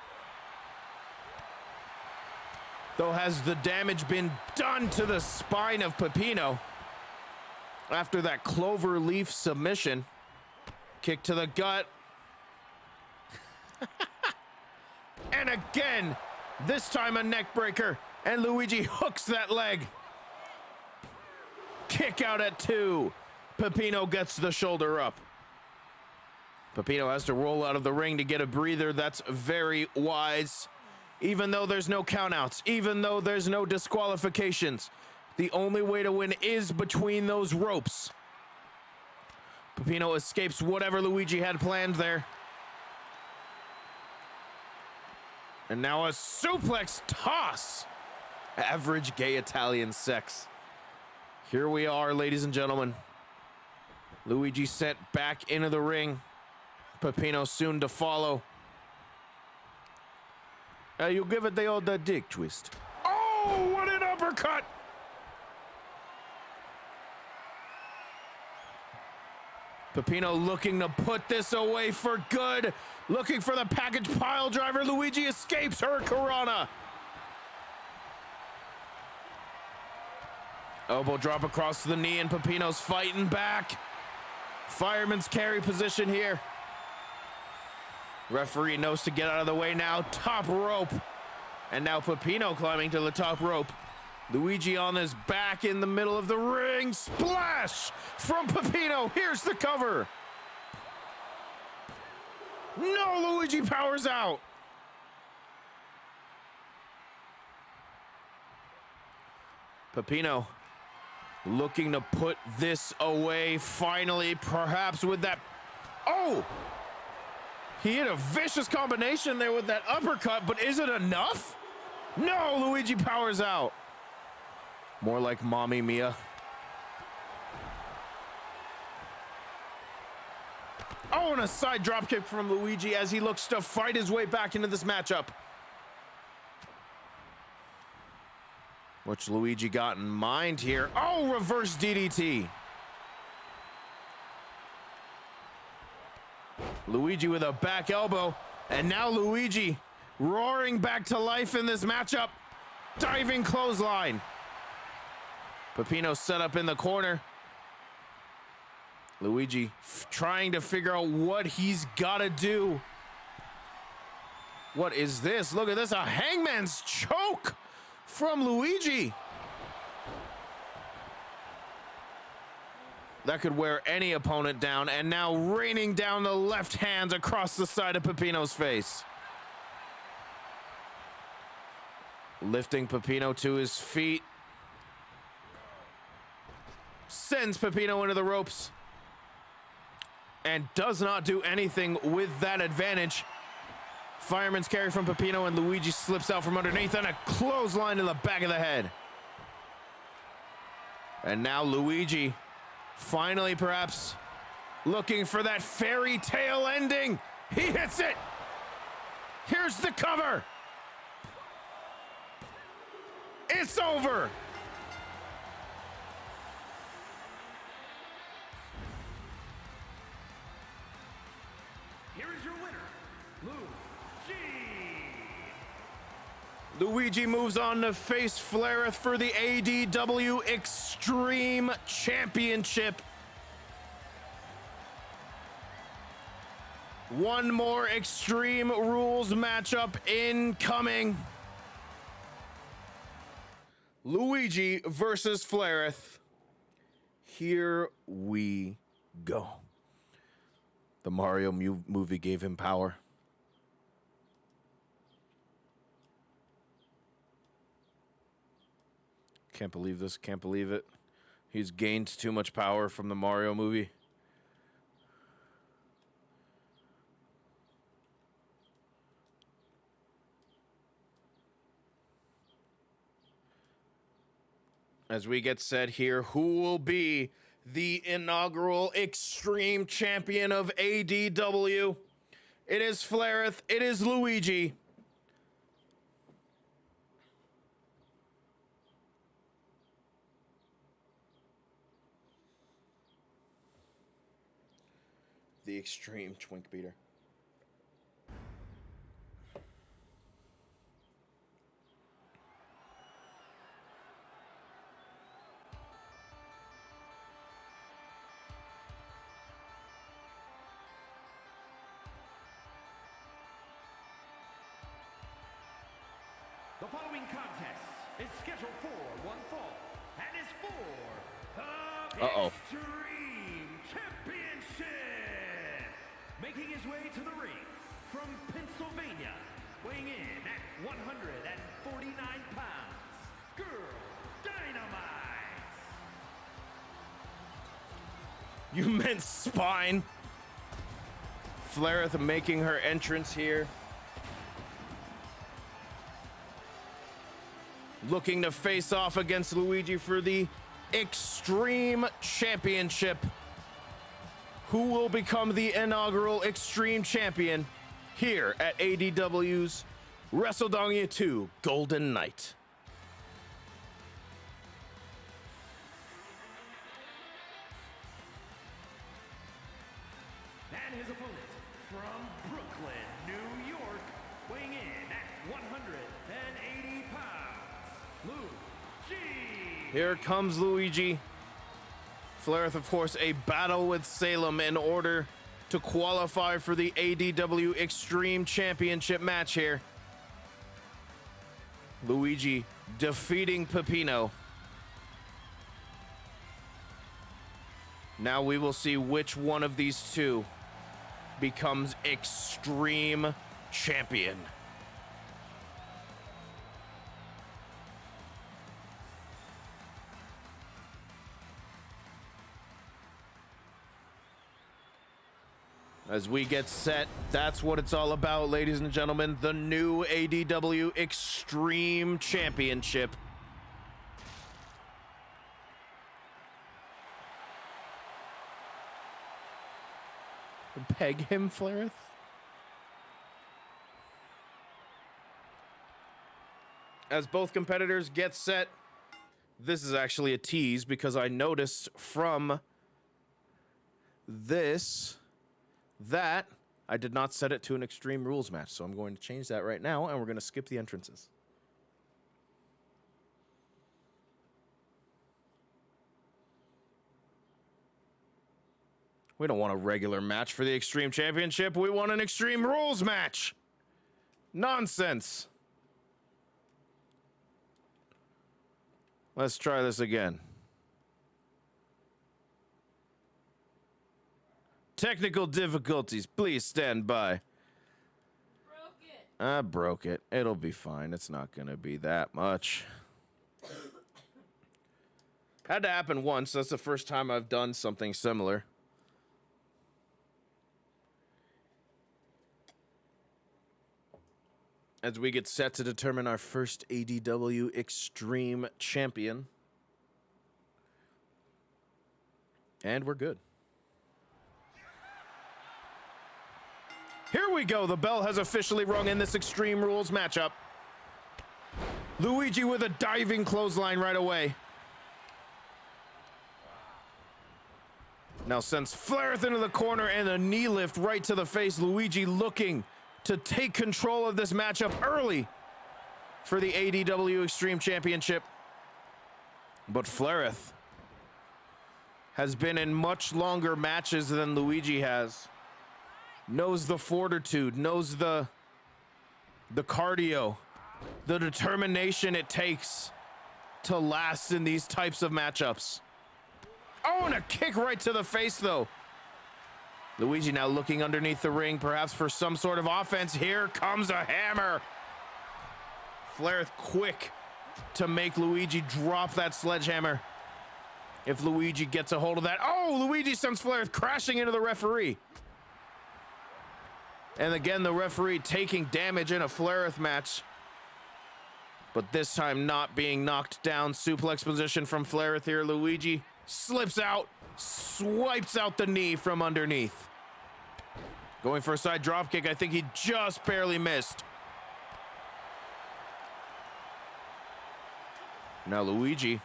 Though, has the damage been done to the spine of Pepino after that cloverleaf submission? Kick to the gut. And again, this time a neck breaker, and Luigi hooks that leg. Kick out at 2. Pepino gets the shoulder up. Pepino has to roll out of the ring to get a breather. That's very wise. Even though there's no countouts, even though there's no disqualifications, the only way to win is between those ropes. Pepino escapes whatever Luigi had planned there. And now a suplex toss. Average gay Italian sex. Here we are, ladies and gentlemen. Luigi sent back into the ring. Pepino soon to follow. You give it the old dick twist. Oh, what an uppercut! Pepino looking to put this away for good. Looking for the package pile driver. Luigi escapes her Corona. Elbow drop across the knee, and Pepino's fighting back. Fireman's carry position here. Referee knows to get out of the way now. Top rope. And now Pepino climbing to the top rope. Luigi on his back in the middle of the ring. Splash from Pepino. Here's the cover. No, Luigi powers out. Pepino looking to put this away finally, perhaps with that. Oh! He hit a vicious combination there with that uppercut, but is it enough? No, Luigi powers out. More like Mommy Mia. Oh, and a side dropkick from Luigi as he looks to fight his way back into this matchup. Which Luigi got in mind here. Oh, reverse DDT. Luigi with a back elbow. And now Luigi roaring back to life in this matchup. Diving clothesline. Pepino set up in the corner. Luigi trying to figure out what he's got to do. What is this? Look at this, a hangman's choke from Luigi. That could wear any opponent down, and now raining down the left hands across the side of Pepino's face. Lifting Pepino to his feet. Sends Pepino into the ropes. And does not do anything with that advantage. Fireman's carry from Pepino, and Luigi slips out from underneath, and a clothesline to the back of the head. And now Luigi finally perhaps looking for that fairy tale ending. He hits it. Here's the cover. It's over. Here is your winner, Luigi moves on to face Flareth for the ADW Extreme Championship. One more Extreme Rules matchup incoming. Luigi versus Flareth. Here we go. The Mario movie gave him power. Can't believe this, can't believe it. He's gained too much power from the Mario movie. As we get set here, who will be the inaugural Extreme Champion of ADW? It is Flareth, it is Luigi. The Extreme Twink Beater. The following contest is scheduled for one fall and is for the Extreme Championship. Making his way to the ring from Pennsylvania, weighing in at 149 pounds, Girl Dynamite. You meant spine. Flareth making her entrance here. Looking to face off against Luigi for the Extreme Championship. Who will become the inaugural Extreme Champion here at ADW's Wrestledongia 2 Golden Night? And his opponent from Brooklyn, New York, weighing in at 180 pounds, Luigi. Here comes Luigi. Flareth, of course, a battle with Salem in order to qualify for the ADW Extreme Championship match here. Luigi defeating Pepino. Now we will see which one of these two becomes Extreme Champion. As we get set, that's what it's all about, ladies and gentlemen. The new ADW Extreme Championship. Peg him, Flareth? As both competitors get set, this is actually a tease because I noticed from this that I did not set it to an Extreme Rules match, so I'm going to change that right now, and we're going to skip the entrances. We don't want a regular match for the Extreme Championship. We want an Extreme Rules match. Nonsense. Let's try this again. Technical difficulties. Please stand by. Broke it. I broke it. It'll be fine. It's not going to be that much. Had to happen once. That's the first time I've done something similar. As we get set to determine our first ADW Extreme Champion. And we're good. Here we go. The bell has officially rung in this Extreme Rules matchup. Luigi with a diving clothesline right away. Now sends Flareth into the corner and a knee lift right to the face. Luigi looking to take control of this matchup early for the ADW Extreme Championship. But Flareth has been in much longer matches than Luigi has. Knows the fortitude, knows the cardio, the determination it takes to last in these types of matchups. Oh, and a kick right to the face, though. Luigi now looking underneath the ring, perhaps for some sort of offense. Here comes a hammer. Flareth quick to make Luigi drop that sledgehammer. If Luigi gets a hold of that. Oh, Luigi sends Flareth crashing into the referee. And again, the referee taking damage in a Flareth match. But this time not being knocked down. Suplex position from Flareth here. Luigi slips out, swipes out the knee from underneath. Going for a side dropkick. I think he just barely missed. Now Luigi,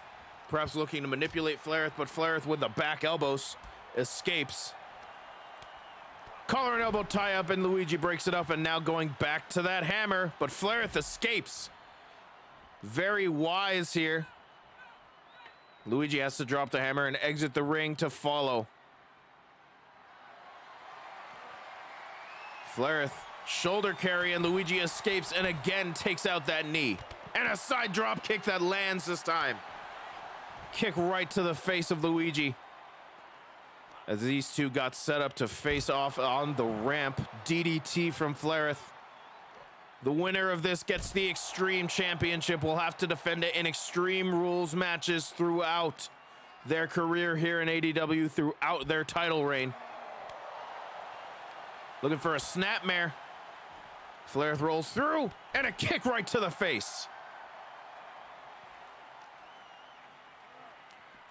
perhaps looking to manipulate Flareth, but Flareth with the back elbows escapes. Collar and elbow tie up, and Luigi breaks it up, and now going back to that hammer, but Flareth escapes. Very wise here. Luigi has to drop the hammer and exit the ring to follow. Flareth, shoulder carry, and Luigi escapes and again takes out that knee. And a side drop kick that lands this time. Kick right to the face of Luigi. As these two got set up to face off on the ramp. DDT from Flareth. The winner of this gets the Extreme Championship. Will have to defend it in Extreme Rules matches throughout their career here in ADW, throughout their title reign. Looking for a snapmare. Flareth rolls through, and a kick right to the face.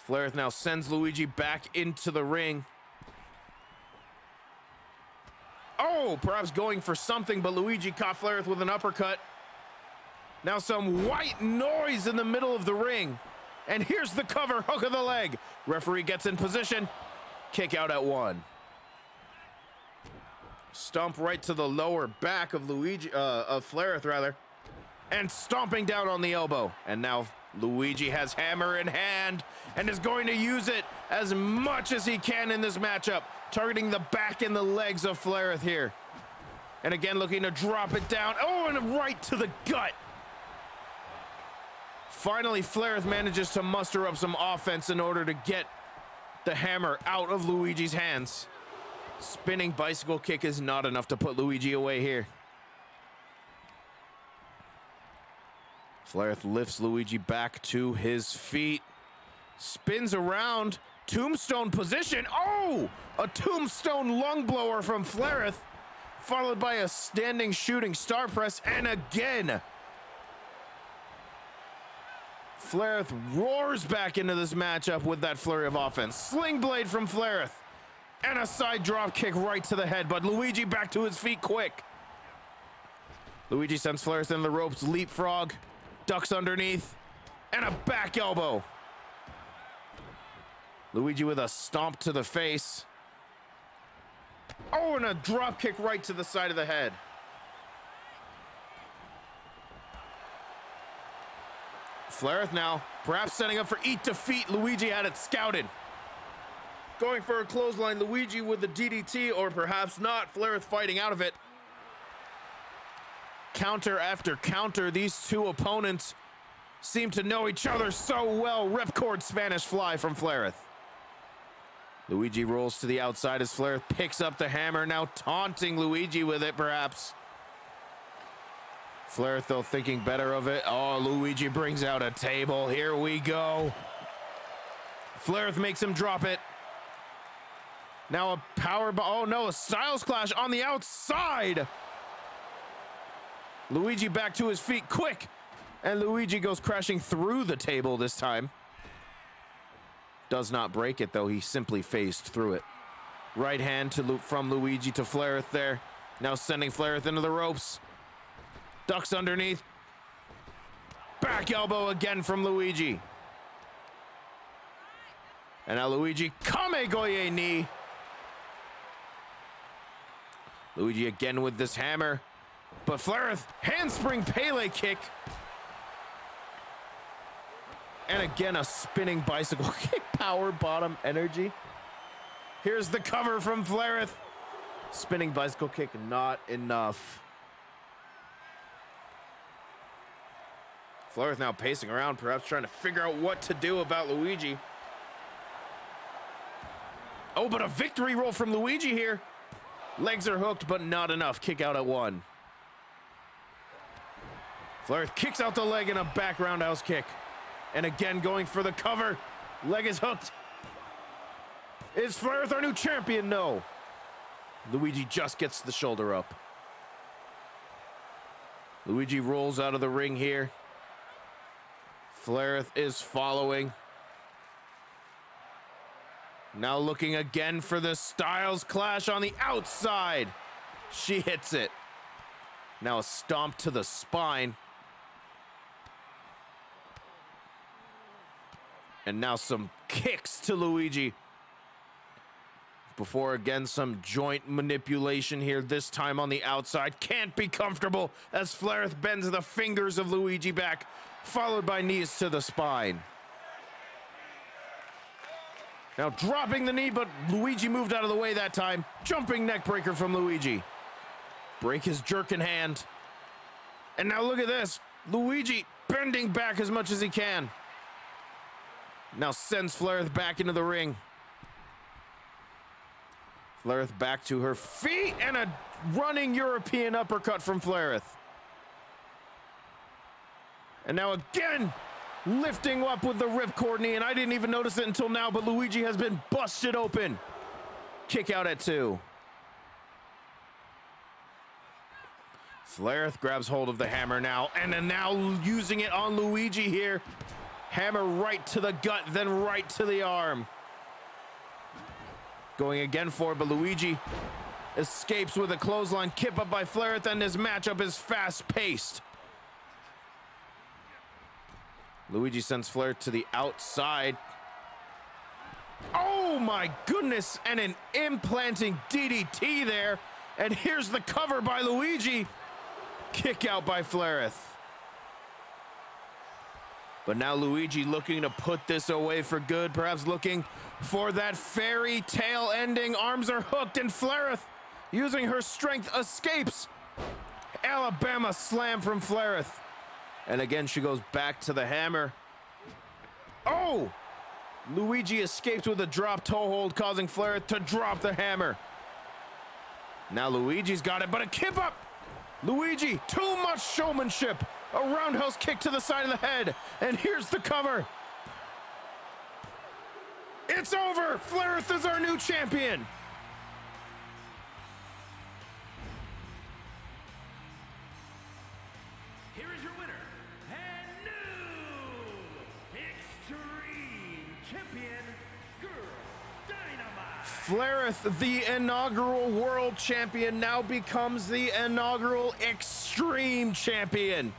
Flair now sends Luigi back into the ring. Oh, perhaps going for something, but Luigi caught Flair with an uppercut. Now some white noise in the middle of the ring. And here's the cover, hook of the leg. Referee gets in position. Kick out at 1. Stomp right to the lower back of Flair rather. And stomping down on the elbow. And now Luigi has hammer in hand and is going to use it as much as he can in this matchup, targeting the back and the legs of Flair here. And again, looking to drop it down. Oh, and right to the gut. Finally, Flair manages to muster up some offense in order to get the hammer out of Luigi's hands. Spinning bicycle kick is not enough to put Luigi away here. Flair lifts Luigi back to his feet. Spins around. Tombstone position. Oh! A tombstone lung blower from Flair, followed by a standing shooting star press, and again Flair roars back into this matchup with that flurry of offense. Sling blade from Flair, and a side drop kick right to the head, but Luigi back to his feet quick. Luigi sends Flair into the ropes, leapfrog, ducks underneath, and a back elbow. Luigi with a stomp to the face. Oh, and a drop kick right to the side of the head. Flair now perhaps setting up for eat defeat. Luigi had it scouted. Going for a clothesline. Luigi with the DDT, or perhaps not. Flair fighting out of it. Counter after counter. These two opponents seem to know each other so well. Ripcord Spanish Fly from Flair. Luigi rolls to the outside as Flair picks up the hammer, now taunting Luigi with it, perhaps. Flair, though, thinking better of it. Oh, Luigi brings out a table. Here we go. Flair makes him drop it. Now a power bomb. Oh, no, a Styles Clash on the outside. Luigi back to his feet quick. And Luigi goes crashing through the table this time. Does not break it, though. He simply phased through it. Right hand from Luigi to Flair there. Now sending Flair into the ropes. Ducks underneath. Back elbow again from Luigi. And now Luigi, Kamegoye knee. Luigi again with this hammer. But Flair, handspring Pele kick. And again, a spinning bicycle kick, power bottom energy. Here's the cover from Flair. Spinning bicycle kick, not enough. Flair now pacing around, perhaps trying to figure out what to do about Luigi. Oh, but a victory roll from Luigi here. Legs are hooked, but not enough. Kick out at 1. Flair kicks out the leg in a back roundhouse kick. And again, going for the cover. Leg is hooked. Is Flair our new champion? No. Luigi just gets the shoulder up. Luigi rolls out of the ring here. Flair is following. Now looking again for the Styles Clash on the outside. She hits it. Now a stomp to the spine. And now some kicks to Luigi. Before again some joint manipulation here, this time on the outside. Can't be comfortable as Flair bends the fingers of Luigi back, followed by knees to the spine. Now dropping the knee, but Luigi moved out of the way that time. Jumping neck breaker from Luigi. Break his jerkin hand. And now look at this. Luigi bending back as much as he can. Now sends Flair back into the ring. Flair back to her feet, and a running European uppercut from Flair. And now again, lifting up with the ripcord knee, and I didn't even notice it until now, but Luigi has been busted open. Kick out at 2. Flair grabs hold of the hammer now, and now using it on Luigi here. Hammer right to the gut, then right to the arm. Going again for it, but Luigi escapes with a clothesline. Kip up by Flair, and this matchup is fast-paced. Luigi sends Flair to the outside. Oh my goodness, and an implanting DDT there. And here's the cover by Luigi. Kick out by Flaireth. But now Luigi looking to put this away for good, perhaps looking for that fairy tale ending. Arms are hooked, and Flaireth, using her strength, escapes. Alabama slam from Flaireth. And again, she goes back to the hammer. Oh! Luigi escapes with a drop toe hold, causing Flaireth to drop the hammer. Now Luigi's got it, but a kip up. Luigi, too much showmanship. A roundhouse kick to the side of the head. And here's the cover. It's over. Flaireth is our new champion. Here is your winner and new Extreme Champion, Girl Dynamite. Flaireth, the inaugural world champion, now becomes the inaugural Extreme Champion.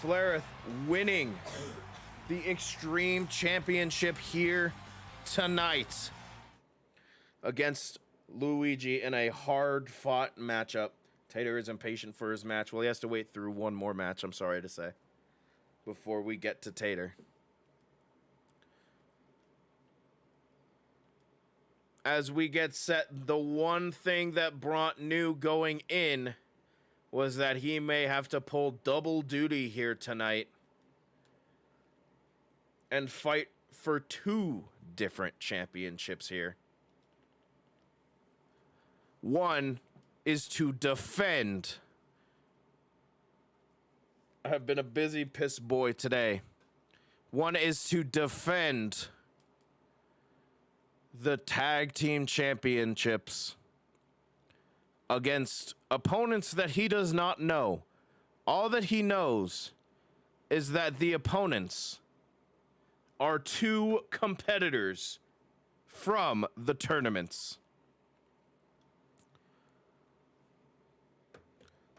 Flaireth winning the Extreme Championship here tonight against Luigi in a hard-fought matchup. Tater is impatient for his match. Well, he has to wait through one more match, I'm sorry to say, before we get to Tater. As we get set, the one thing that Braun knew going in was that he may have to pull double duty here tonight and fight for two different championships here. One is to defend. I have been a busy piss boy today. One is to defend the tag team championships against opponents that he does not know. All that he knows is that the opponents are two competitors from the tournaments.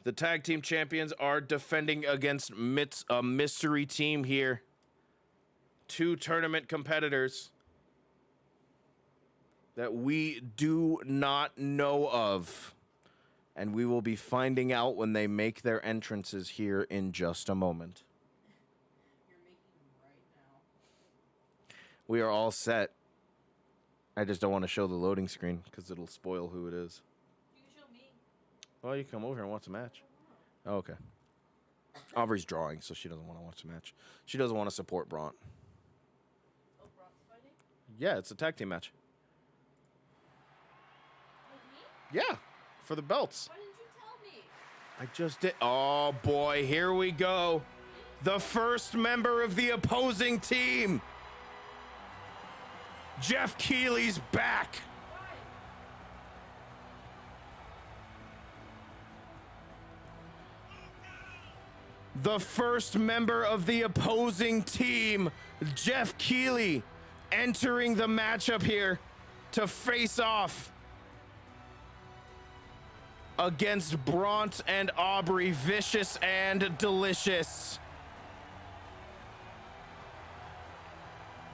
The tag team champions are defending against a mystery team here. Two tournament competitors that we do not know of. And we will be finding out when they make their entrances here in just a moment. You're making them right now. We are all set. I just don't want to show the loading screen because it'll spoil who it is. You can show me. Well, you come over here and watch the match. Oh, okay. Aubrey's drawing, so she doesn't want to watch the match. She doesn't want to support Braun. Oh, Brock's fighting? Yeah, it's a tag team match. With me? Yeah, for the belts. Why didn't you tell me? I just did. Oh, boy, here we go. The first member of the opposing team. Jeff Keighley's back. Why? The first member of the opposing team, Jeff Keighley, entering the matchup here to face off against Bront and Aubrey, Vicious and Delicious.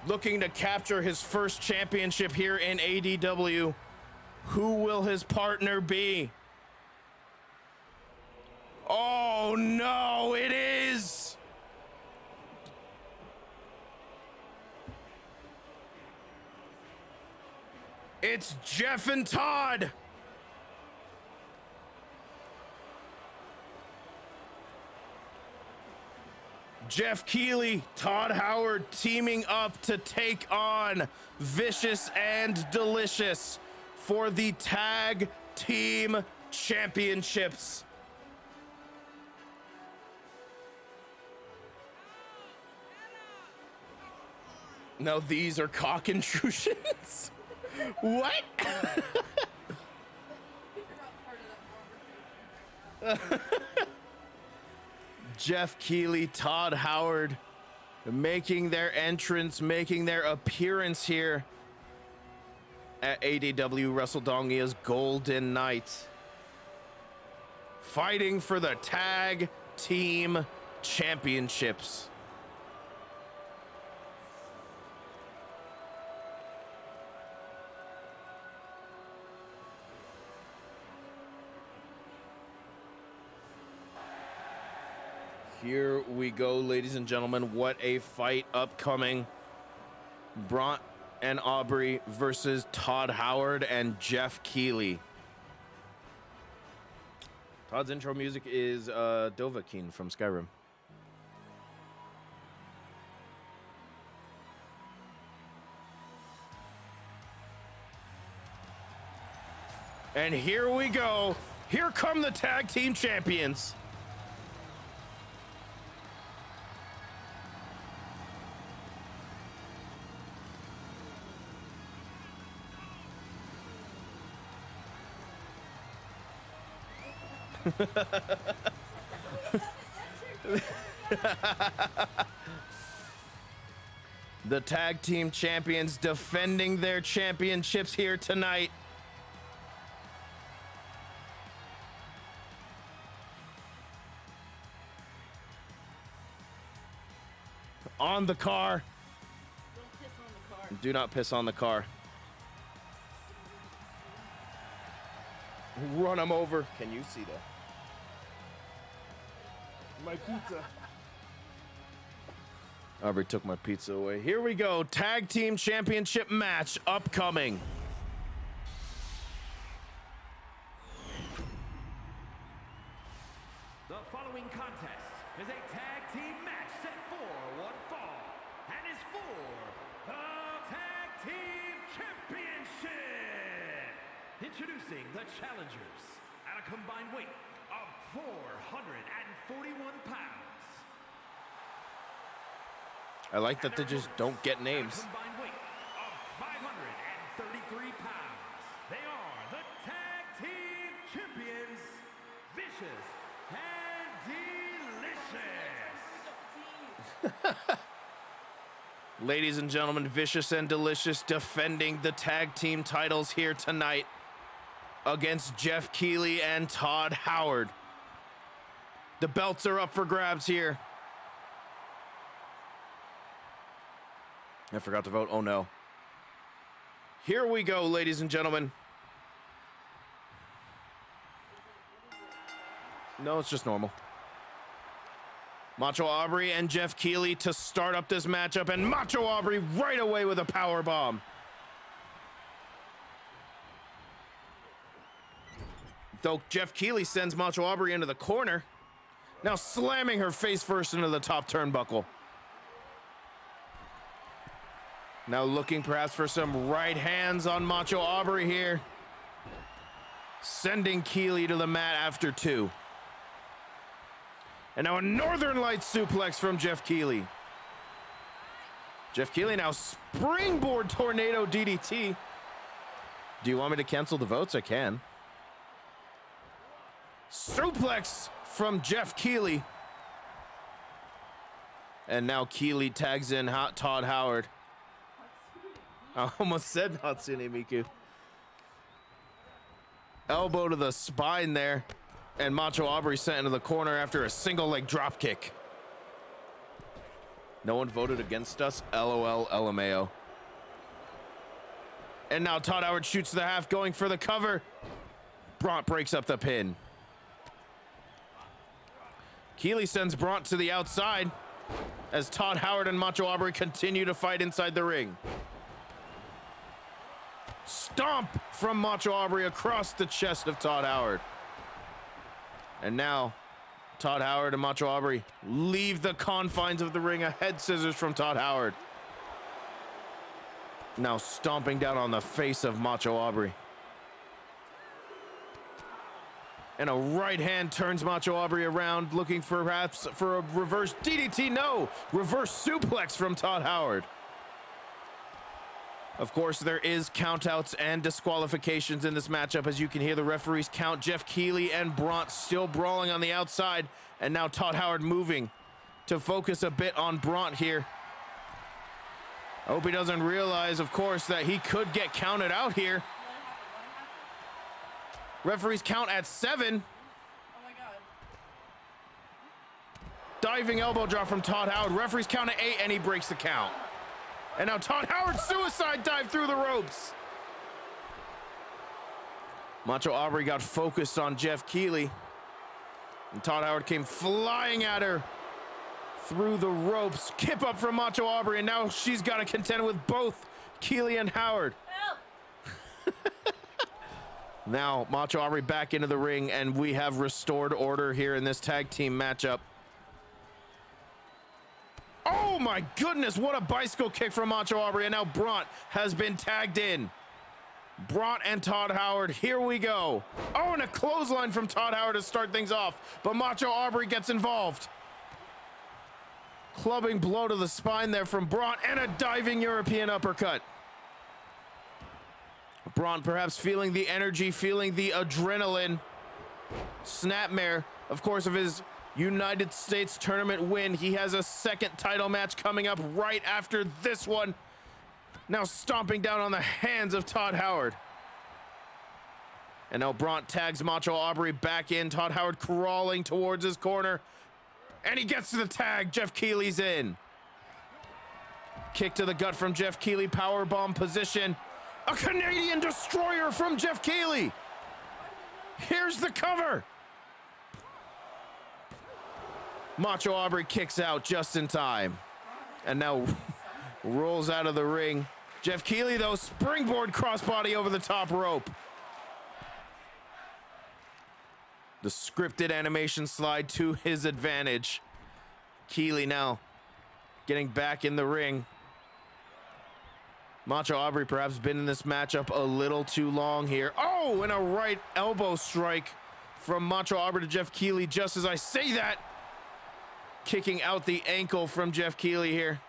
Looking to capture his first championship here in ADW. Who will his partner be? Oh no, it is! It's Jeff and Todd! Jeff Keighley, Todd Howard teaming up to take on Vicious and Delicious for the Tag Team Championships. No, these are cock intrusions. What? You're not part of that conversation. Jeff Keighley, Todd Howard making their entrance, making their appearance here at ADW Wrestledongia's Golden Night. Fighting for the Tag Team Championships. Here we go, ladies and gentlemen. What a fight upcoming. Bront and Aubrey versus Todd Howard and Jeff Keighley. Todd's intro music is Dovahkiin from Skyrim. And here we go. Here come the tag team champions. The tag team champions defending their championships here tonight. On the car. Don't piss on the car. Do not piss on the car. Run him over. Can you see that? My pizza. Aubrey took my pizza away. Here we go. Tag team championship match upcoming. The following contest is a tag team match set for one fall and is for the Tag Team Championship. Introducing the challengers at a combined weight of 441 pounds. I like that they just don't get names. At a combined weight of 533 pounds. They are the Tag Team Champions, Vicious and Delicious. Ladies and gentlemen, Vicious and Delicious defending the tag team titles here tonight against Jeff Keighley and Todd Howard. The belts are up for grabs here. I forgot to vote. Oh no. Here we go, ladies and gentlemen. No, it's just normal. Macho Aubrey and Jeff Keighley to start up this matchup, and Macho Aubrey right away with a power bomb. Though Jeff Keighley sends Macho Aubrey into the corner, now slamming her face first into the top turnbuckle. Now looking perhaps for some right hands on Macho Aubrey here. Sending Keighley to the mat after two. And now a Northern Lights suplex from Jeff Keighley. Jeff Keighley now springboard tornado DDT. Do you want me to cancel the votes? I can. Suplex from Jeff Keighley. And now Keighley tags in Todd Howard. I almost said Hatsune Miku. Elbow to the spine there. And Macho Aubrey sent into the corner after a single leg drop kick. No one voted against us. LOL, LMAO. And now Todd Howard shoots the half, going for the cover. Bront breaks up the pin. Keighley sends Bront to the outside as Todd Howard and Macho Aubrey continue to fight inside the ring. Stomp from Macho Aubrey across the chest of Todd Howard. And now Todd Howard and Macho Aubrey leave the confines of the ring. A head scissors from Todd Howard. Now stomping down on the face of Macho Aubrey. And a right hand turns Macho Aubrey around, looking for perhaps for a reverse DDT. No, reverse suplex from Todd Howard. Of course, there is countouts and disqualifications in this matchup. As you can hear the referees count. Jeff Keighley and Bront still brawling on the outside. And now Todd Howard moving to focus a bit on Bront here. I hope he doesn't realize, of course, that he could get counted out here. Referees count at 7. Oh my god. Diving elbow drop from Todd Howard. Referees count at 8 and he breaks the count. And now Todd Howard suicide dive through the ropes. Macho Aubrey got focused on Jeff Keighley. And Todd Howard came flying at her through the ropes. Kip up from Macho Aubrey, and now she's got to contend with both Keighley and Howard. Help! Now Macho Aubrey back into the ring, and we have restored order here in this tag team matchup. Oh my goodness, what a bicycle kick from Macho Aubrey, and now Bront has been tagged in. Bront and Todd Howard, here we go. Oh, and a clothesline from Todd Howard to start things off, but Macho Aubrey gets involved. Clubbing blow to the spine there from Bront, and a diving European uppercut. Bront perhaps feeling the energy, feeling the adrenaline. Snapmare, of course, of his United States tournament win. He has a second title match coming up right after this one. Now stomping down on the hands of Todd Howard. And now Bront tags Macho Aubrey back in. Todd Howard crawling towards his corner. And he gets to the tag. Jeff Keighley's in. Kick to the gut from Jeff Keighley. Powerbomb position. A Canadian destroyer from Jeff Keighley. Here's the cover. Macho Aubrey kicks out just in time. And now rolls out of the ring. Jeff Keighley, though, springboard crossbody over the top rope. The scripted animation slide to his advantage. Keighley now getting back in the ring. Macho Aubrey perhaps been in this matchup a little too long here. Oh, and a right elbow strike from Macho Aubrey to Jeff Keighley just as I say that. Kicking out the ankle from Jeff Keighley here.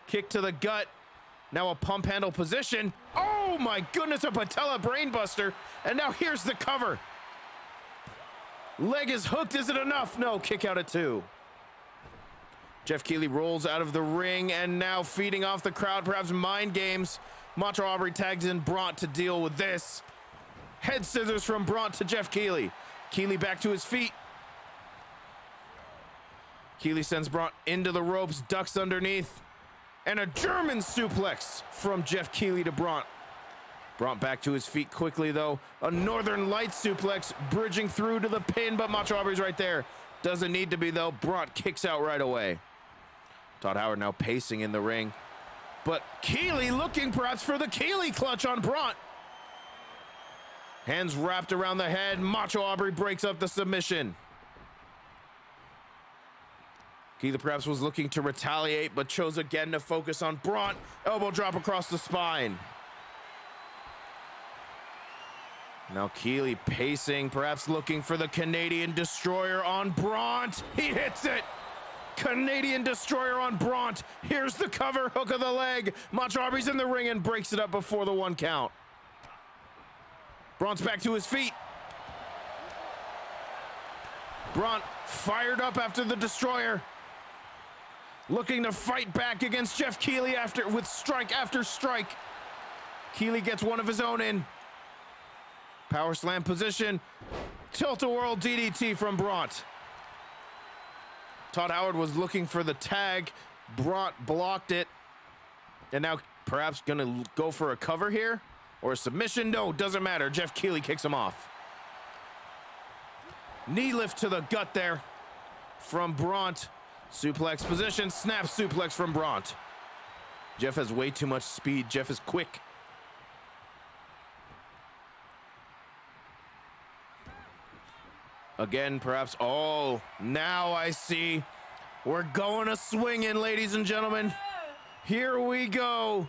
Kick to the gut. Now a pump handle position. Oh my goodness, a patella brainbuster. And now here's the cover. Leg is hooked, is it enough? No, kick out at 2. Jeff Keighley rolls out of the ring and now feeding off the crowd, perhaps mind games. Macho Aubrey tags in Bront to deal with this. Head scissors from Bront to Jeff Keighley. Keighley back to his feet. Keighley sends Bront into the ropes, ducks underneath. And a German suplex from Jeff Keighley to Bront. Bront back to his feet quickly, though. A Northern Lights suplex bridging through to the pin, but Macho Aubrey's right there. Doesn't need to be, though. Bront kicks out right away. Todd Howard now pacing in the ring. But Keighley looking perhaps for the Keighley clutch on Bront. Hands wrapped around the head. Macho Aubrey breaks up the submission. Keighley perhaps was looking to retaliate, but chose again to focus on Bront. Elbow drop across the spine. Now Keighley pacing, perhaps looking for the Canadian Destroyer on Bront. He hits it. Canadian Destroyer on Bront. Here's the cover, hook of the leg. Macho Aubrey's in the ring and breaks it up before the 1 count. Bront's back to his feet. Bront fired up after the Destroyer. Looking to fight back against Jeff Keighley with strike after strike. Keighley gets one of his own in. Power slam position. Tilt-a-whirl DDT from Bront. Todd Howard was looking for the tag. Bront blocked it. And now perhaps gonna go for a cover here or a submission. No, doesn't matter. Jeff Keighley kicks him off. Knee lift to the gut there from Bront. Suplex position, snap suplex from Bront. Jeff has way too much speed. Jeff is quick. Again, perhaps, oh, now I see. We're going a swinging, ladies and gentlemen. Here we go.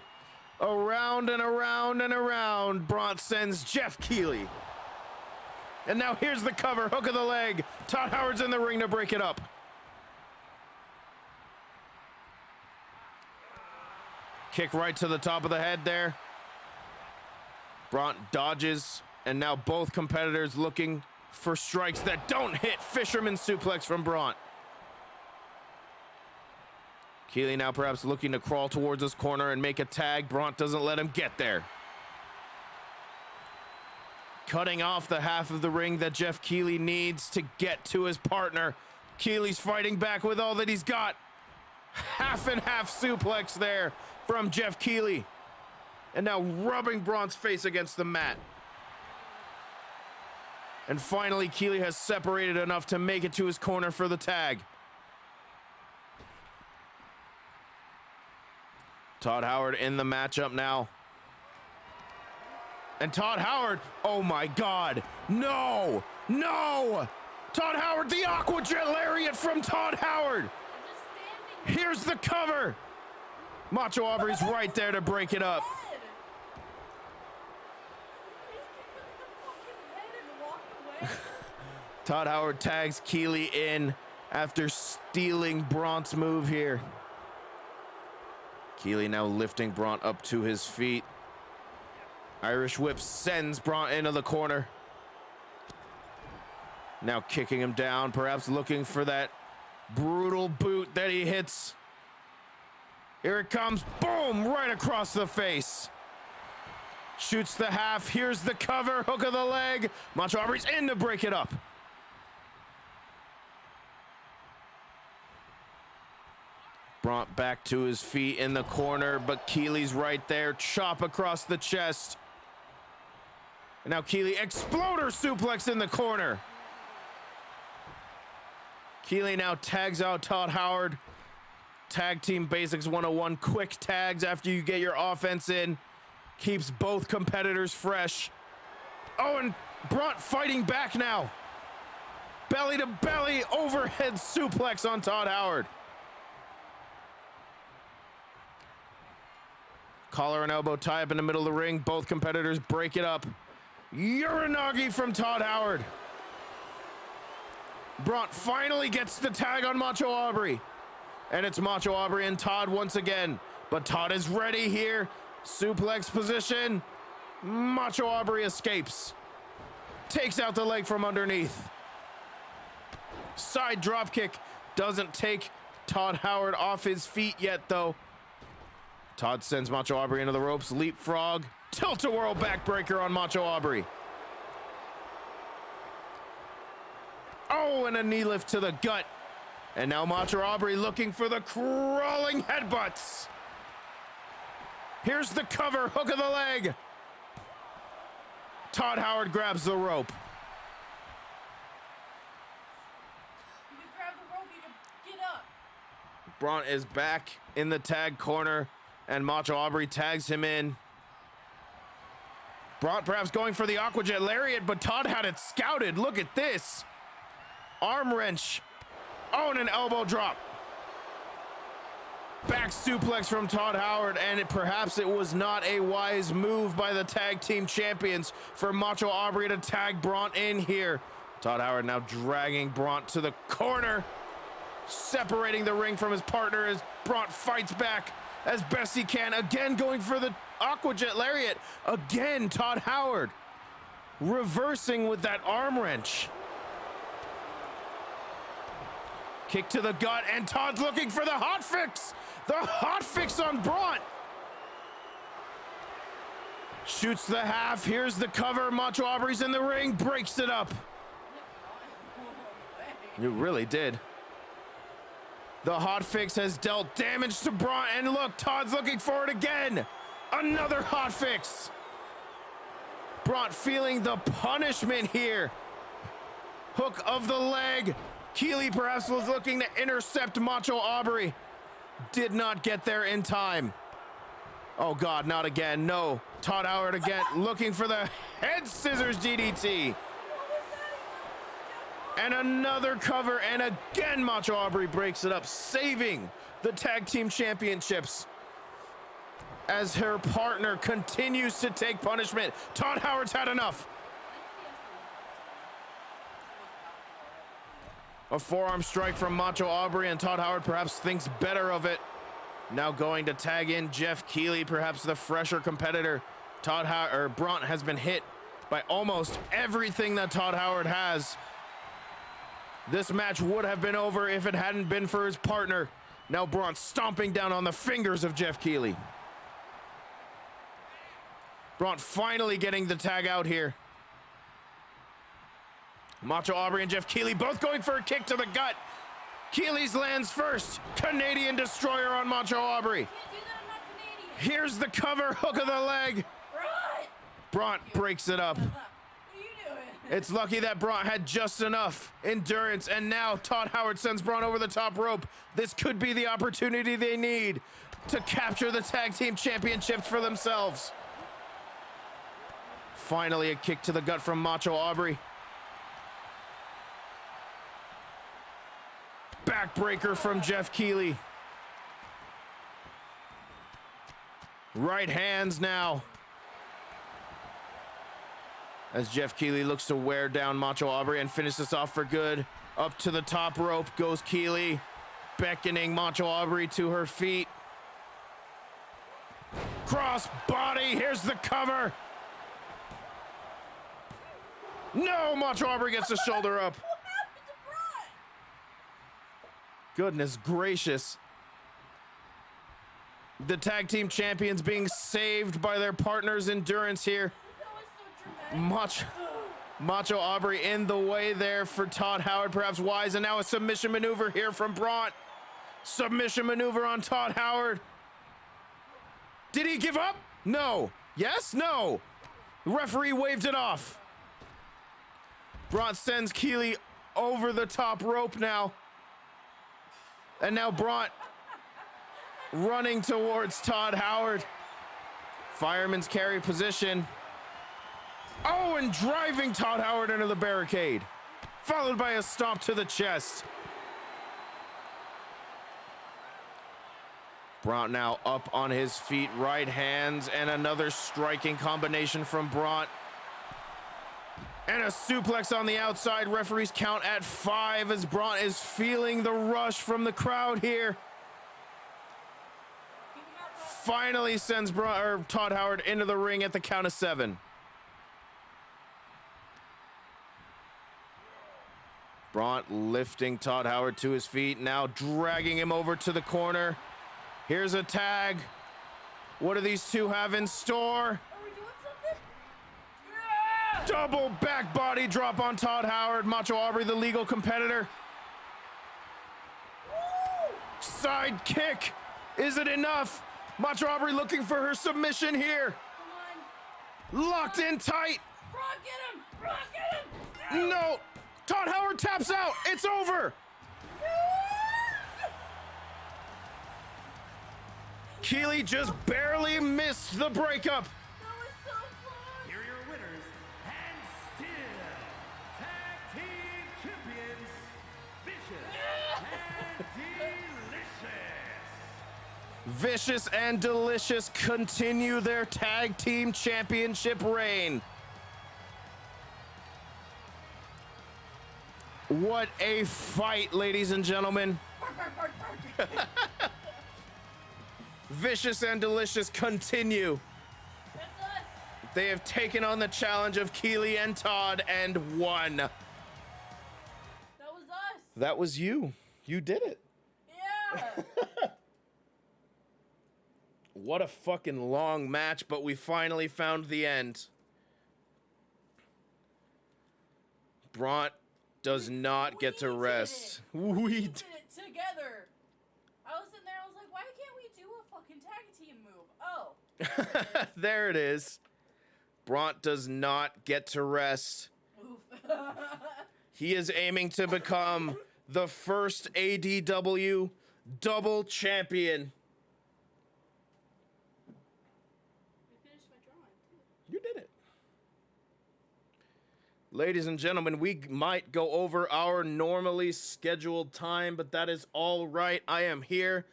Around and around and around. Bront sends Jeff Keighley. And now here's the cover, hook of the leg. Todd Howard's in the ring to break it up. Kick right to the top of the head there. Brought dodges, and now both competitors looking for strikes that don't hit. Fisherman suplex from Bront. Keeley now perhaps looking to crawl towards his corner and make a tag. Bront doesn't let him get there. Cutting off the half of the ring that Jeff Keeley needs to get to his partner. Keeley's fighting back with all that he's got. Half and half suplex there from Jeff Keeley. And now rubbing Bront's face against the mat. And finally, Keeley has separated enough to make it to his corner for the tag. Todd Howard in the matchup now. And Todd Howard, oh my God, no, no! Todd Howard, the Aquajet Lariat from Todd Howard. Here's the cover. Macho Aubrey's right there to break it up. Todd Howard tags Keeley in after stealing Bront's move here. Keeley now lifting Bront up to his feet. Irish whip sends Bront into the corner. Now kicking him down, perhaps looking for that brutal boot that he hits. Here it comes, boom, right across the face. Shoots the half, here's the cover, hook of the leg. Macho Aubrey's in to break it up. Bront back to his feet in the corner, but Keeley's right there, chop across the chest. And now Keeley, exploder suplex in the corner. Keeley now tags out Todd Howard. Tag Team Basics 101, quick tags after you get your offense in. Keeps both competitors fresh. Oh, and Bront fighting back now. Belly to belly, overhead suplex on Todd Howard. Collar and elbow tie up in the middle of the ring. Both competitors break it up. Uranagi from Todd Howard. Bront finally gets the tag on Macho Aubrey. And it's Macho Aubrey and Todd once again. But Todd is ready here. Suplex position. Macho Aubrey escapes. Takes out the leg from underneath. Side drop kick. Doesn't take Todd Howard off his feet yet, though. Todd sends Macho Aubrey into the ropes. Leapfrog. Tilt-a-whirl backbreaker on Macho Aubrey. Oh, and a knee lift to the gut. And now Macho Aubrey looking for the crawling headbutts. Here's the cover, hook of the leg. Todd Howard grabs the rope. You can grab the rope, you can get up. Bront is back in the tag corner, and Macho Aubrey tags him in. Bront perhaps going for the Aquajet Lariat, but Todd had it scouted. Look at this. Arm wrench. Oh, and an elbow drop. Back suplex from Todd Howard, and perhaps it was not a wise move by the tag team champions for Macho Aubrey to tag Bront in here. Todd Howard now dragging Bront to the corner, separating the ring from his partner as Bront fights back as best he can. Again going for the Aquajet Lariat. Again, Todd Howard reversing with that arm wrench. Kick to the gut, and Todd's looking for the hot fix. The hot fix on Bront. Shoots the half. Here's the cover. Macho Aubrey's in the ring. Breaks it up. You really did. The hot fix has dealt damage to Bront. And look, Todd's looking for it again. Another hot fix. Bront feeling the punishment here. Hook of the leg. Keeley perhaps was looking to intercept Macho Aubrey. Did not get there in time. Oh God, not again. No. Todd Howard again looking for the head scissors DDT. And another cover, and again Macho Aubrey breaks it up, saving the tag team championships as her partner continues to take punishment. Todd Howard's had enough. A forearm strike from Macho Aubrey, and Todd Howard perhaps thinks better of it. Now going to tag in Jeff Keighley, perhaps the fresher competitor. Brought has been hit by almost everything that Todd Howard has. This match would have been over if it hadn't been for his partner. Now Braun stomping down on the fingers of Jeff Keighley. Braun finally getting the tag out here. Macho Aubrey and Jeff Keighley both going for a kick to the gut. Keighley's lands first. Canadian Destroyer on Macho Aubrey. Can't do that, I'm not Canadian. Here's the cover, hook of the leg. Braun breaks it up. What are you doing? It's lucky that Braun had just enough endurance, and now Todd Howard sends Braun over the top rope. This could be the opportunity they need to capture the tag team championships for themselves. Finally, a kick to the gut from Macho Aubrey. Backbreaker from Jeff Keighley. Right hands now. As Jeff Keighley looks to wear down Macho Aubrey and finish this off for good. Up to the top rope goes Keighley, beckoning Macho Aubrey to her feet. Cross body, here's the cover. No, Macho Aubrey gets the shoulder up. What happened to Braun? Goodness gracious. The tag team champions being saved by their partner's endurance here. That was so dramatic. Macho Aubrey in the way there for Todd Howard, perhaps wise, and now a submission maneuver here from Braun. Submission maneuver on Todd Howard. Did he give up? No. Yes? No. The referee waved it off. Braun sends Keighley over the top rope now. And now Braun running towards Todd Howard. Fireman's carry position. Oh, and driving Todd Howard into the barricade. Followed by a stomp to the chest. Braun now up on his feet, right hands, and another striking combination from Braun. And a suplex on the outside. Referees count at 5 as Braun is feeling the rush from the crowd here. Finally sends Todd Howard into the ring at the count of 7. Braun lifting Todd Howard to his feet, now dragging him over to the corner. Here's a tag. What do these two have in store? Are we doing something? Yeah! Double back body drop on Todd Howard. Macho Aubrey, the legal competitor. Woo! Side kick. Is it enough? Macho Aubrey looking for her submission here. Come on. Locked in tight. Braun, get him! Braun, get him! No. Todd Howard taps out. It's over. Keighley just barely missed the breakup. That was so close! Here are your winners and still tag team champions, Vicious and Delicious. Vicious and Delicious continue their tag team championship reign. What a fight, ladies and gentlemen. Vicious and Delicious continue. That's us! They have taken on the challenge of Keighley and Todd and won. That was us! That was you. You did it. Yeah! What a fucking long match, but we finally found the end. Braun does not get to rest. We did it together! I was sitting there, I was like, why can't we do a fucking tag team move? Oh. There it is. Braun does not get to rest. Oof. He is aiming to become the first ADW double champion. I finished my drawing, too. You did it. Ladies and gentlemen, we might go over our normally scheduled time, but that is all right. I am here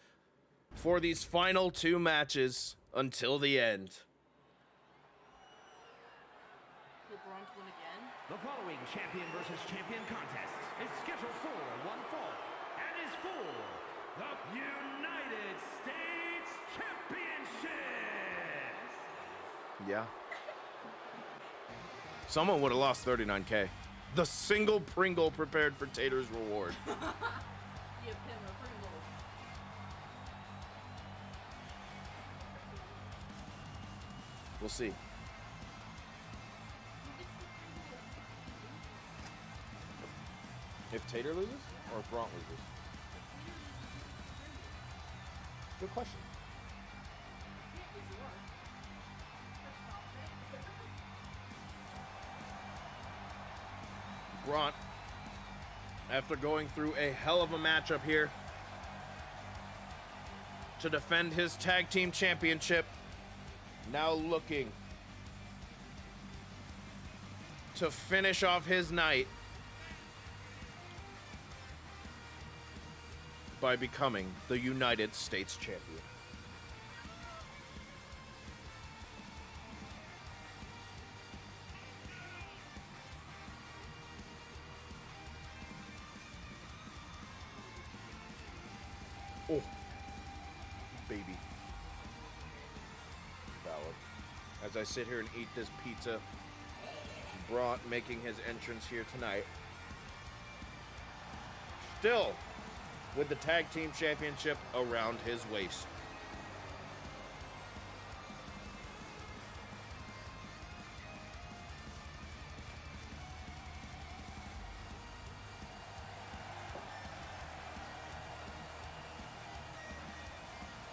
for these final 2 matches until the end. Will Braun win again? The following champion versus champion contest is scheduled for one fall and is for the United States Championship. Yeah. Someone would have lost 39K. The single Pringle prepared for Tater's reward. Give him a Pringle. We'll see. If Tater loses or if Bront loses? Good question. Bront, after going through a hell of a matchup here to defend his tag team championship, now looking to finish off his night by becoming the United States champion. Oh, baby. Valid. As I sit here and eat this pizza, Bront making his entrance here tonight. Still with the tag team championship around his waist.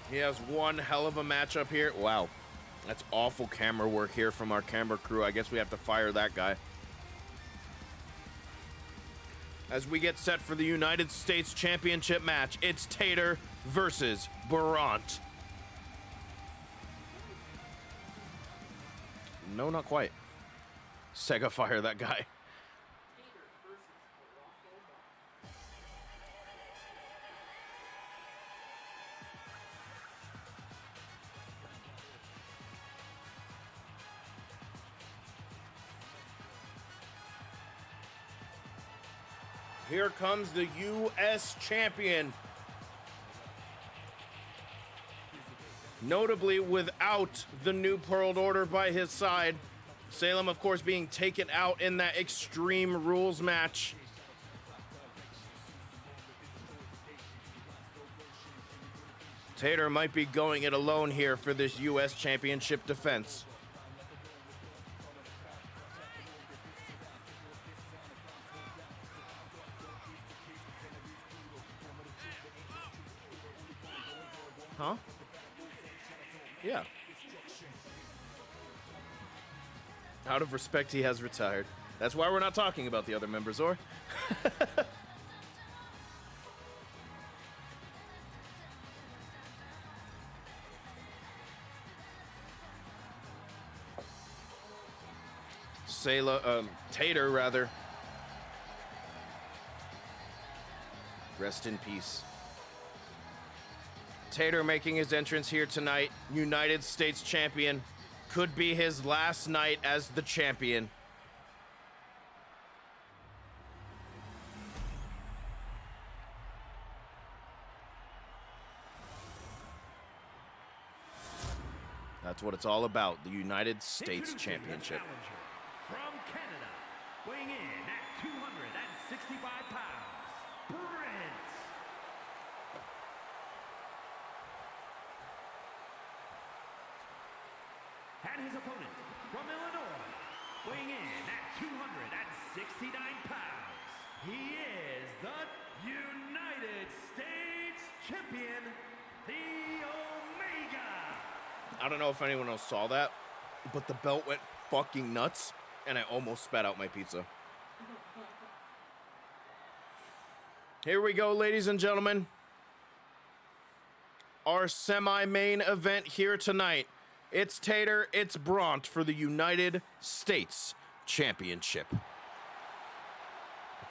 He has one hell of a matchup here. Wow, that's awful camera work here from our camera crew. I guess we have to fire that guy. As we get set for the United States Championship match, it's Tater versus Bront. No, not quite. Sega, fire that guy. Here comes the U.S. champion. Notably without the New World Order by his side. Salem, of course, being taken out in that Extreme Rules match. Tater might be going it alone here for this U.S. championship defense. Huh? Yeah. Out of respect, he has retired. That's why we're not talking about the other members, or? Tater, rather. Rest in peace. Tater making his entrance here tonight, United States champion. Could be his last night as the champion. That's what it's all about, the United States Championship. From Canada, weighing in at 265 pounds, Brent. And his opponent from Illinois, weighing in at 269 pounds, he is the United States Champion, the Omega. I don't know if anyone else saw that, but the belt went fucking nuts, and I almost spat out my pizza. Here we go, ladies and gentlemen. Our semi-main event here tonight. It's Tater, it's Bront for the United States Championship.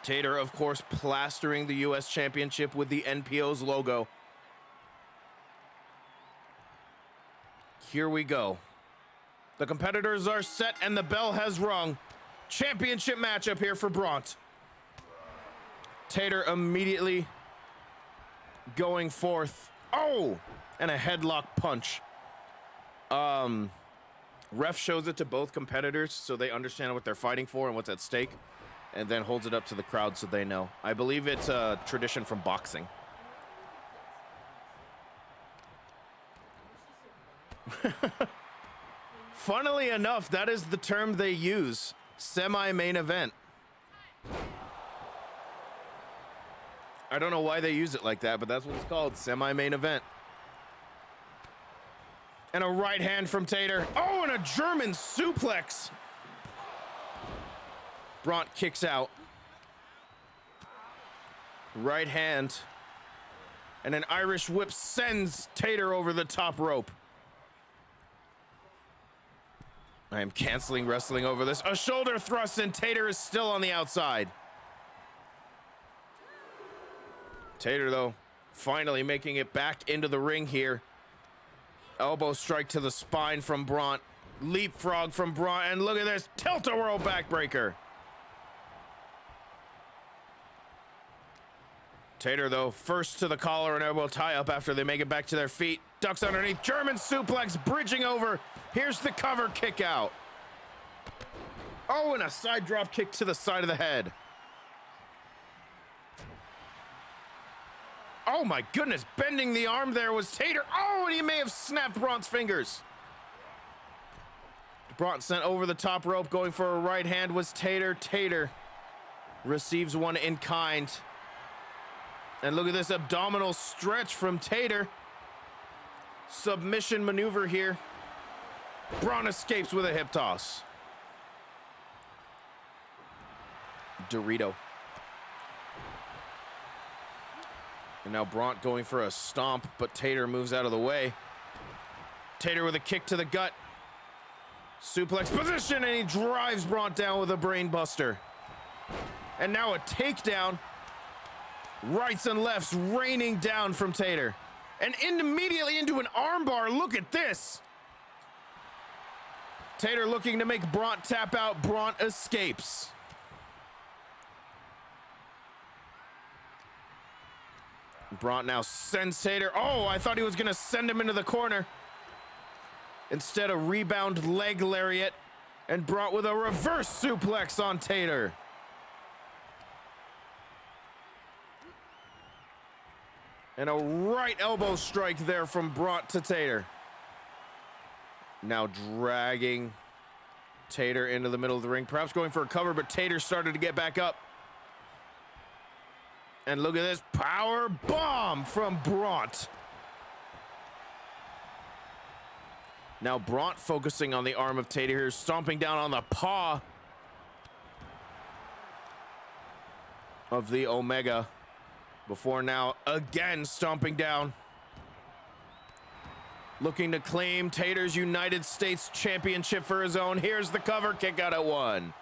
Tater, of course, plastering the U.S. Championship with the NPO's logo. Here we go. The competitors are set and the bell has rung. Championship matchup here for Bront. Tater immediately going forth. Oh! and a headlock punch. Ref shows it to both competitors so they understand what they're fighting for and what's at stake, and then holds it up to the crowd so they know. I believe it's a tradition from boxing. Funnily enough, that is the term they use. Semi-main event. I don't know why they use it like that, but that's what it's called. Semi-main event. And a right hand from Tater. Oh, and a German suplex. Bront kicks out. Right hand. And an Irish whip sends Tater over the top rope. I am canceling wrestling over this. A shoulder thrust, and Tater is still on the outside. Tater, though, finally making it back into the ring here. Elbow strike to the spine from Bront. Leapfrog from Bront, and look at this. Tilt-a-whirl backbreaker. Tater, though, first to the collar and elbow tie-up after they make it back to their feet. Ducks underneath. German suplex, bridging over. Here's the cover kick out. Oh, and a side drop kick to the side of the head. Oh my goodness, bending the arm there was Tater. Oh, and he may have snapped Bront's fingers. Bront sent over the top rope, going for a right hand was Tater. Tater receives one in kind. And look at this abdominal stretch from Tater. Submission maneuver here. Bront escapes with a hip toss. Dorito. And now Bront going for a stomp, but Tater moves out of the way. Tater with a kick to the gut. Suplex position, and he drives Bront down with a brain buster. And now a takedown. Rights and lefts raining down from Tater. And immediately into an armbar. Look at this. Tater looking to make Bront tap out. Bront escapes. Bront now sends Tater. Oh, I thought he was going to send him into the corner. Instead, a rebound leg lariat. And Bront with a reverse suplex on Tater. And a right elbow strike there from Bront to Tater. Now dragging Tater into the middle of the ring. Perhaps going for a cover, but Tater started to get back up. And look at this power bomb from Bront. Now Bront focusing on the arm of Tater here, stomping down on the paw of the Omega. Before now, again stomping down. Looking to claim Tater's United States Championship for his own. Here's the cover, kick out at 1.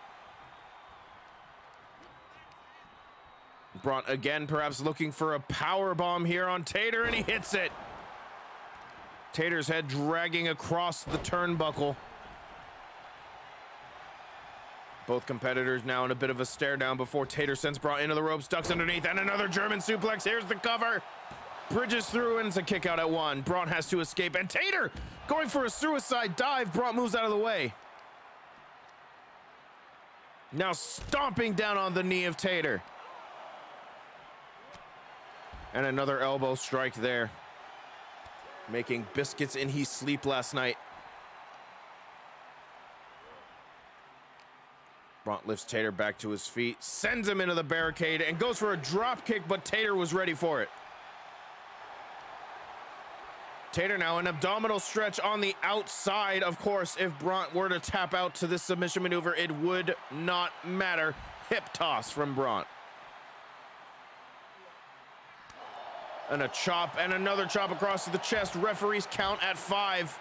Bront again perhaps looking for a power bomb here on Tater, and he hits it. Tater's head dragging across the turnbuckle. Both competitors now in a bit of a stare down before Tater sends Bront into the ropes, ducks underneath, and another German suplex. Here's the cover. Bridges through, and it's a kick out at 1. Bront has to escape, and Tater going for a suicide dive. Bront moves out of the way. Now stomping down on the knee of Tater. And another elbow strike there. Making biscuits in his sleep last night. Bront lifts Tater back to his feet, sends him into the barricade, and goes for a drop kick, but Tater was ready for it. Tater now an abdominal stretch on the outside. Of course, if Bront were to tap out to this submission maneuver, it would not matter. Hip toss from Bront. And a chop, and another chop across the chest. Referees count at 5.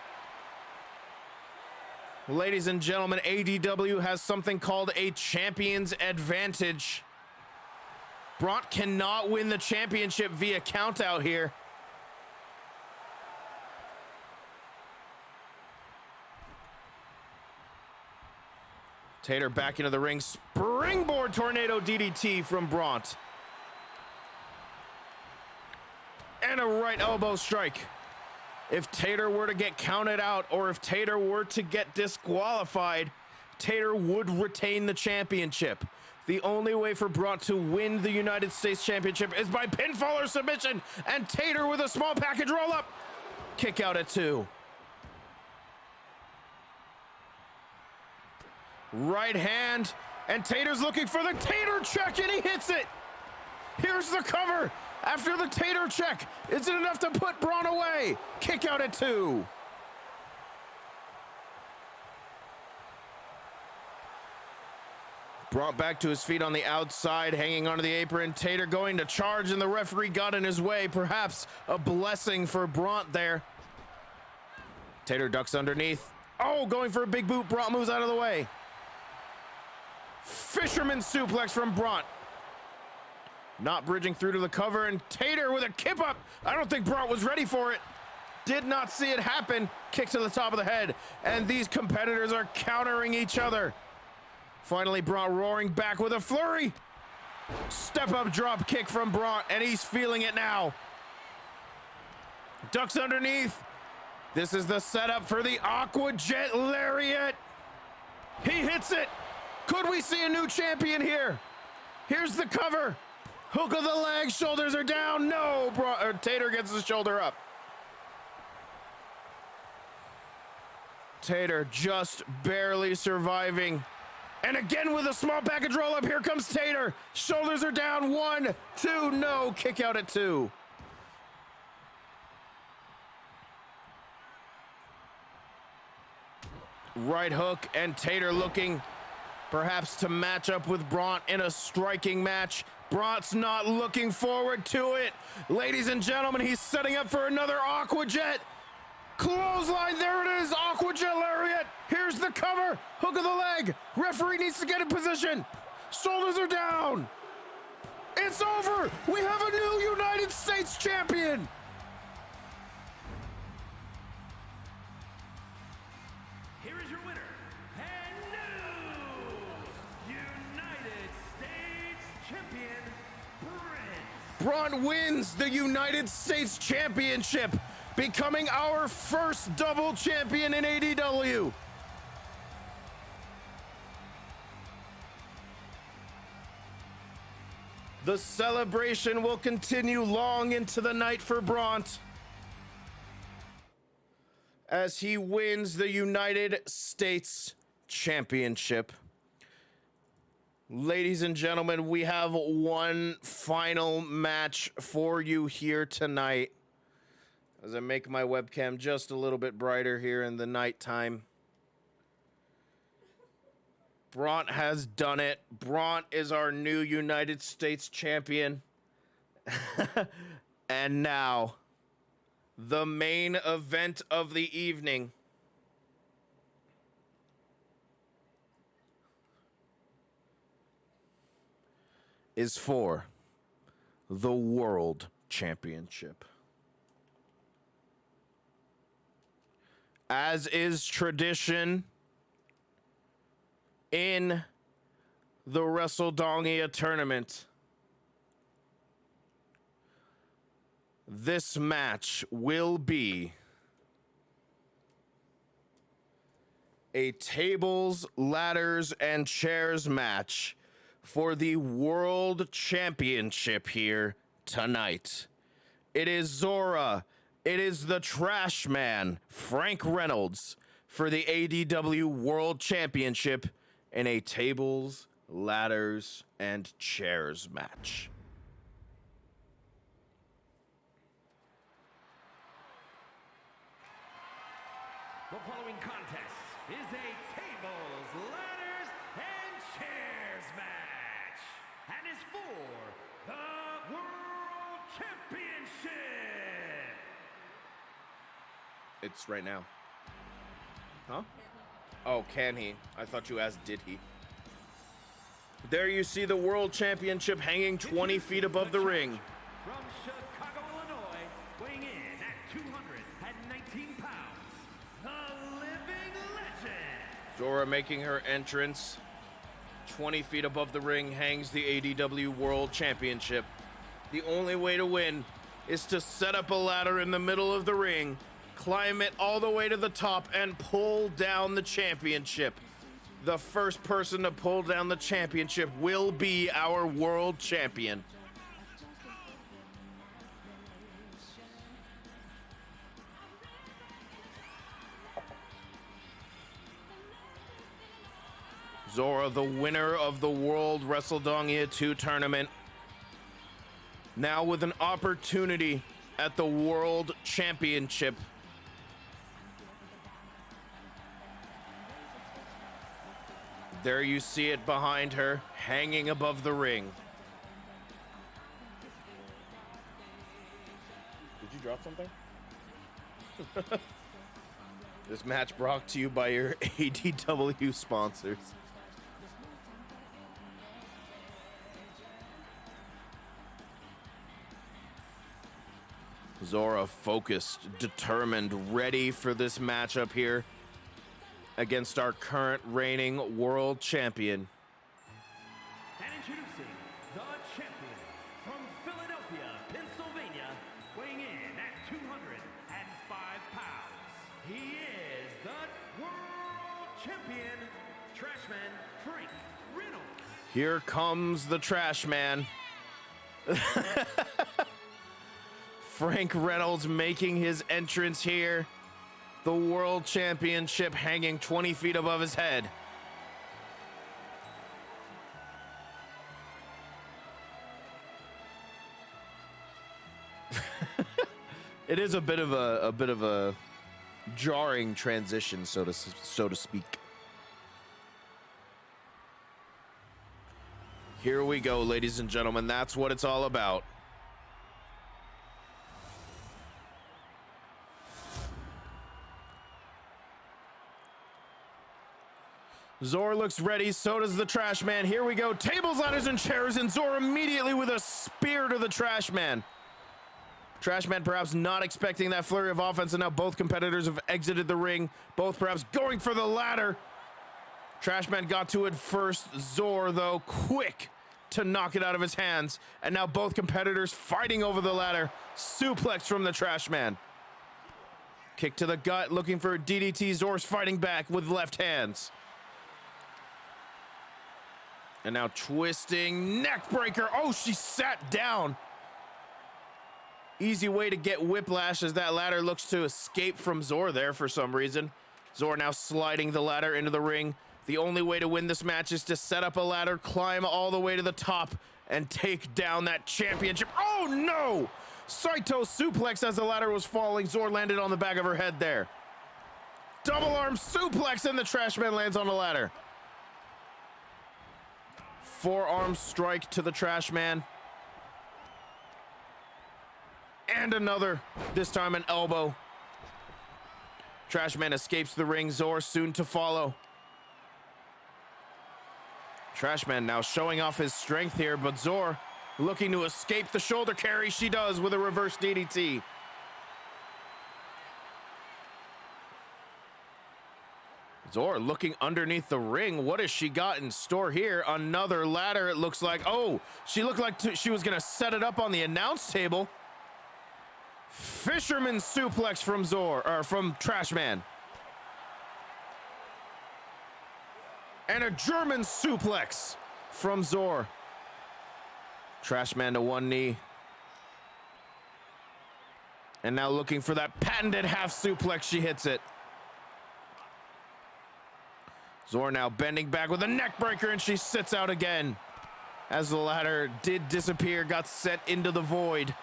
Ladies and gentlemen, ADW has something called a champion's advantage. Bront cannot win the championship via countout here. Tater back into the ring. Springboard tornado DDT from Bront. And a right elbow strike. If Tater were to get counted out, or if Tater were to get disqualified, Tater would retain the championship. The only way for Braun to win the United States Championship is by pinfall or submission, and Tater with a small package roll-up. Kick out at 2. Right hand, and Tater's looking for the Tater check, and he hits it. Here's the cover. After the Tater check, is it enough to put Braun away? Kick out at 2. Brought back to his feet on the outside, hanging onto the apron. Tater going to charge, and the referee got in his way. Perhaps a blessing for Braun there. Tater ducks underneath. Oh, going for a big boot. Braun moves out of the way. Fisherman suplex from Braun. Not bridging through to the cover, and Tater with a kip up. I don't think Braun was ready for it. Did not see it happen. Kick to the top of the head, and these competitors are countering each other. Finally, Braun roaring back with a flurry. Step up drop kick from Braun, and he's feeling it now. Ducks underneath. This is the setup for the Aqua Jet Lariat. He hits it. Could we see a new champion here? Here's the cover. Hook of the leg, shoulders are down. No, Tater gets his shoulder up. Tater just barely surviving. And again with a small package roll up, here comes Tater. Shoulders are down, 1, 2, no, kick out at 2. Right hook, and Tater looking perhaps to match up with Braun in a striking match. Braun's not looking forward to it. Ladies and gentlemen, he's setting up for another Aqua Jet. Clothesline, there it is, Aqua Jet Lariat. Here's the cover, hook of the leg. Referee needs to get in position. Shoulders are down. It's over. We have a new United States champion. Here is your winner, and new United States champion, Braun wins the United States Championship, becoming our first double champion in ADW. The celebration will continue long into the night for Braun as he wins the United States Championship. Ladies and gentlemen, we have one final match for you here tonight. As I make my webcam just a little bit brighter here in the nighttime. Braun has done it. Braun is our new United States champion. And now, the main event of the evening. Is for the World Championship. As is tradition in the Wrestledongia tournament, this match will be a tables, ladders, and chairs match for the World Championship here tonight. It is Zora. It is the Trash Man, Frank Reynolds, for the ADW World Championship in a tables, ladders, and chairs match. The following contest is a tables, ladders, and chairs match, and is for the World Championship. It's right now. Huh? Oh, can he? I thought you asked, did he? There you see the World Championship hanging 20 feet above the ring. From Chicago, Illinois, weighing in at 219 pounds, the living legend. Zora making her entrance. 20 feet above the ring hangs the ADW World Championship. The only way to win is to set up a ladder in the middle of the ring, climb it all the way to the top, and pull down the championship. The first person to pull down the championship will be our world champion. Zora, the winner of the World Wrestledongia 2 tournament, now with an opportunity at the World Championship. There you see it behind her, hanging above the ring. Did you drop something? This match brought to you by your ADW sponsors. Zora focused, determined, ready for this matchup here against our current reigning world champion. And introducing the champion from Philadelphia, Pennsylvania, weighing in at 205 pounds. He is the world champion, Trashman Frank Reynolds. Here comes the Trash Man. Frank Reynolds making his entrance here. The World Championship hanging 20 feet above his head. It is a bit of a jarring transition, so to speak. Here we go, ladies and gentlemen. That's what it's all about. Zora looks ready, so does the Trash Man. Here we go, tables, ladders, and chairs, and Zora immediately with a spear to the Trash Man. Trash Man perhaps not expecting that flurry of offense, and now both competitors have exited the ring, both perhaps going for the ladder. Trash Man got to it first. Zora, though, quick to knock it out of his hands, and now both competitors fighting over the ladder. Suplex from the Trash Man. Kick to the gut, looking for a DDT. Zora's fighting back with left hands. And now twisting neck breaker. Oh, she sat down. Easy way to get whiplash as that ladder looks to escape from Zora there for some reason. Zora now sliding the ladder into the ring. The only way to win this match is to set up a ladder, climb all the way to the top, and take down that championship. Oh no! Saito suplex as the ladder was falling. Zora landed on the back of her head there. Double arm suplex, and the Trash Man lands on the ladder. Forearm strike to the Trash Man. And another, this time an elbow. Trash Man escapes the ring. Zora soon to follow. Trash Man now showing off his strength here, but Zora looking to escape the shoulder carry. She does with a reverse DDT. Zora looking underneath the ring. What has she got in store here? Another ladder, it looks like. Oh, she looked like she was going to set it up on the announce table. Fisherman suplex from Zora, or from Trash Man. And a German suplex from Zora. Trash Man to one knee. And now looking for that patented half suplex. She hits it. Zora now bending back with a neck breaker, and she sits out again. As the ladder did disappear, got set into the void.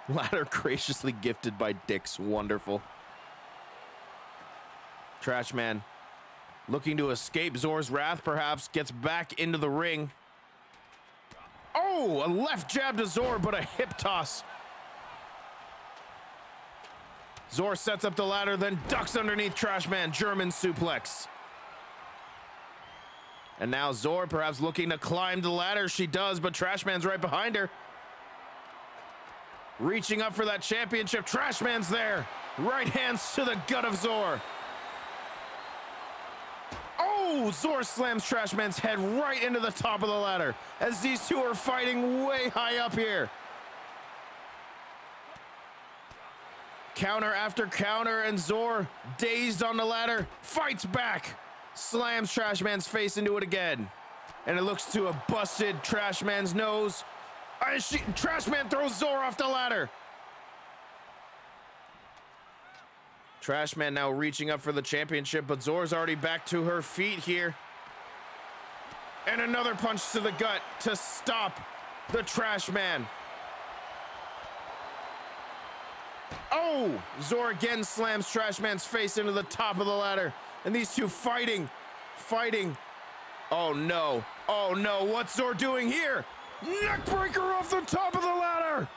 Ladder graciously gifted by Dix. Wonderful. Trash Man looking to escape Zora's wrath, perhaps. Gets back into the ring. Oh, a left jab to Zora, but a hip toss. Zora sets up the ladder, then ducks underneath Trash Man. German suplex. And now Zora perhaps looking to climb the ladder. She does, but Trash Man's right behind her. Reaching up for that championship. Trash Man's there. Right hands to the gut of Zora. Oh, Zora slams Trash Man's head right into the top of the ladder as these two are fighting way high up here. Counter after counter, and Zor, dazed on the ladder, fights back. Slams Trash Man's face into it again. And it looks to a busted Trash Man's nose. Trash Man throws Zor off the ladder. Trash Man now reaching up for the championship, but Zor's already back to her feet here. And another punch to the gut to stop the Trash Man. Oh! Zor again slams Trash Man's face into the top of the ladder. And these two fighting. Oh no. Oh no, what's Zor doing here? Neckbreaker off the top of the ladder!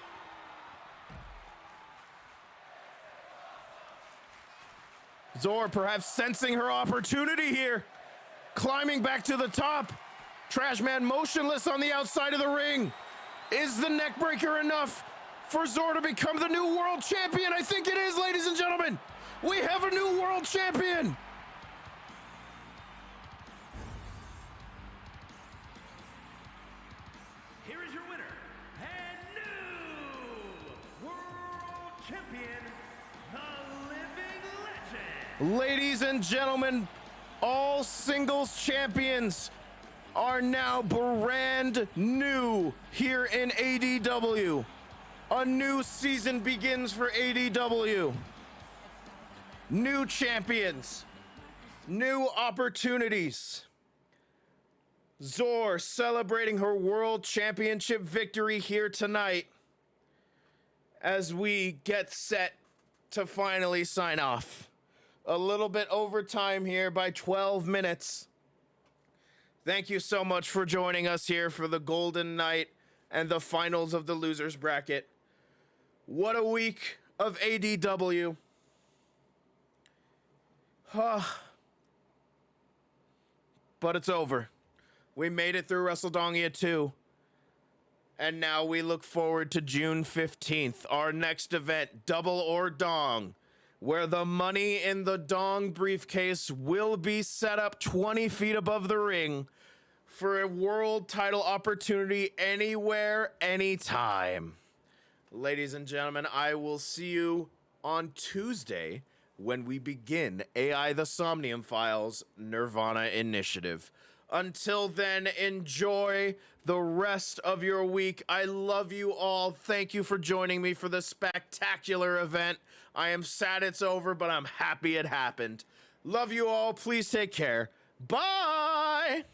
Zor perhaps sensing her opportunity here. Climbing back to the top. Trash Man motionless on the outside of the ring. Is the neckbreaker enough for Zor to become the new world champion? I think it is, ladies and gentlemen. We have a new world champion. Here is your winner and new world champion, the Living Legend. Ladies and gentlemen, all singles champions are now brand new here in ADW. A new season begins for ADW. New champions, new opportunities. Zor celebrating her world championship victory here tonight as we get set to finally sign off. A little bit over time here by 12 minutes. Thank you so much for joining us here for the Golden Night and the finals of the losers bracket. What a week of ADW. But it's over. We made it through Wrestledongia 2. And now we look forward to June 15th, our next event, Double or Dong, where the money in the Dong briefcase will be set up 20 feet above the ring for a world title opportunity anywhere, anytime. Ladies and gentlemen, I will see you on Tuesday when we begin AI the Somnium Files Nirvana Initiative. Until then, enjoy the rest of your week. I love you all. Thank you for joining me for this spectacular event. I am sad it's over, but I'm happy it happened. Love you all. Please take care. Bye!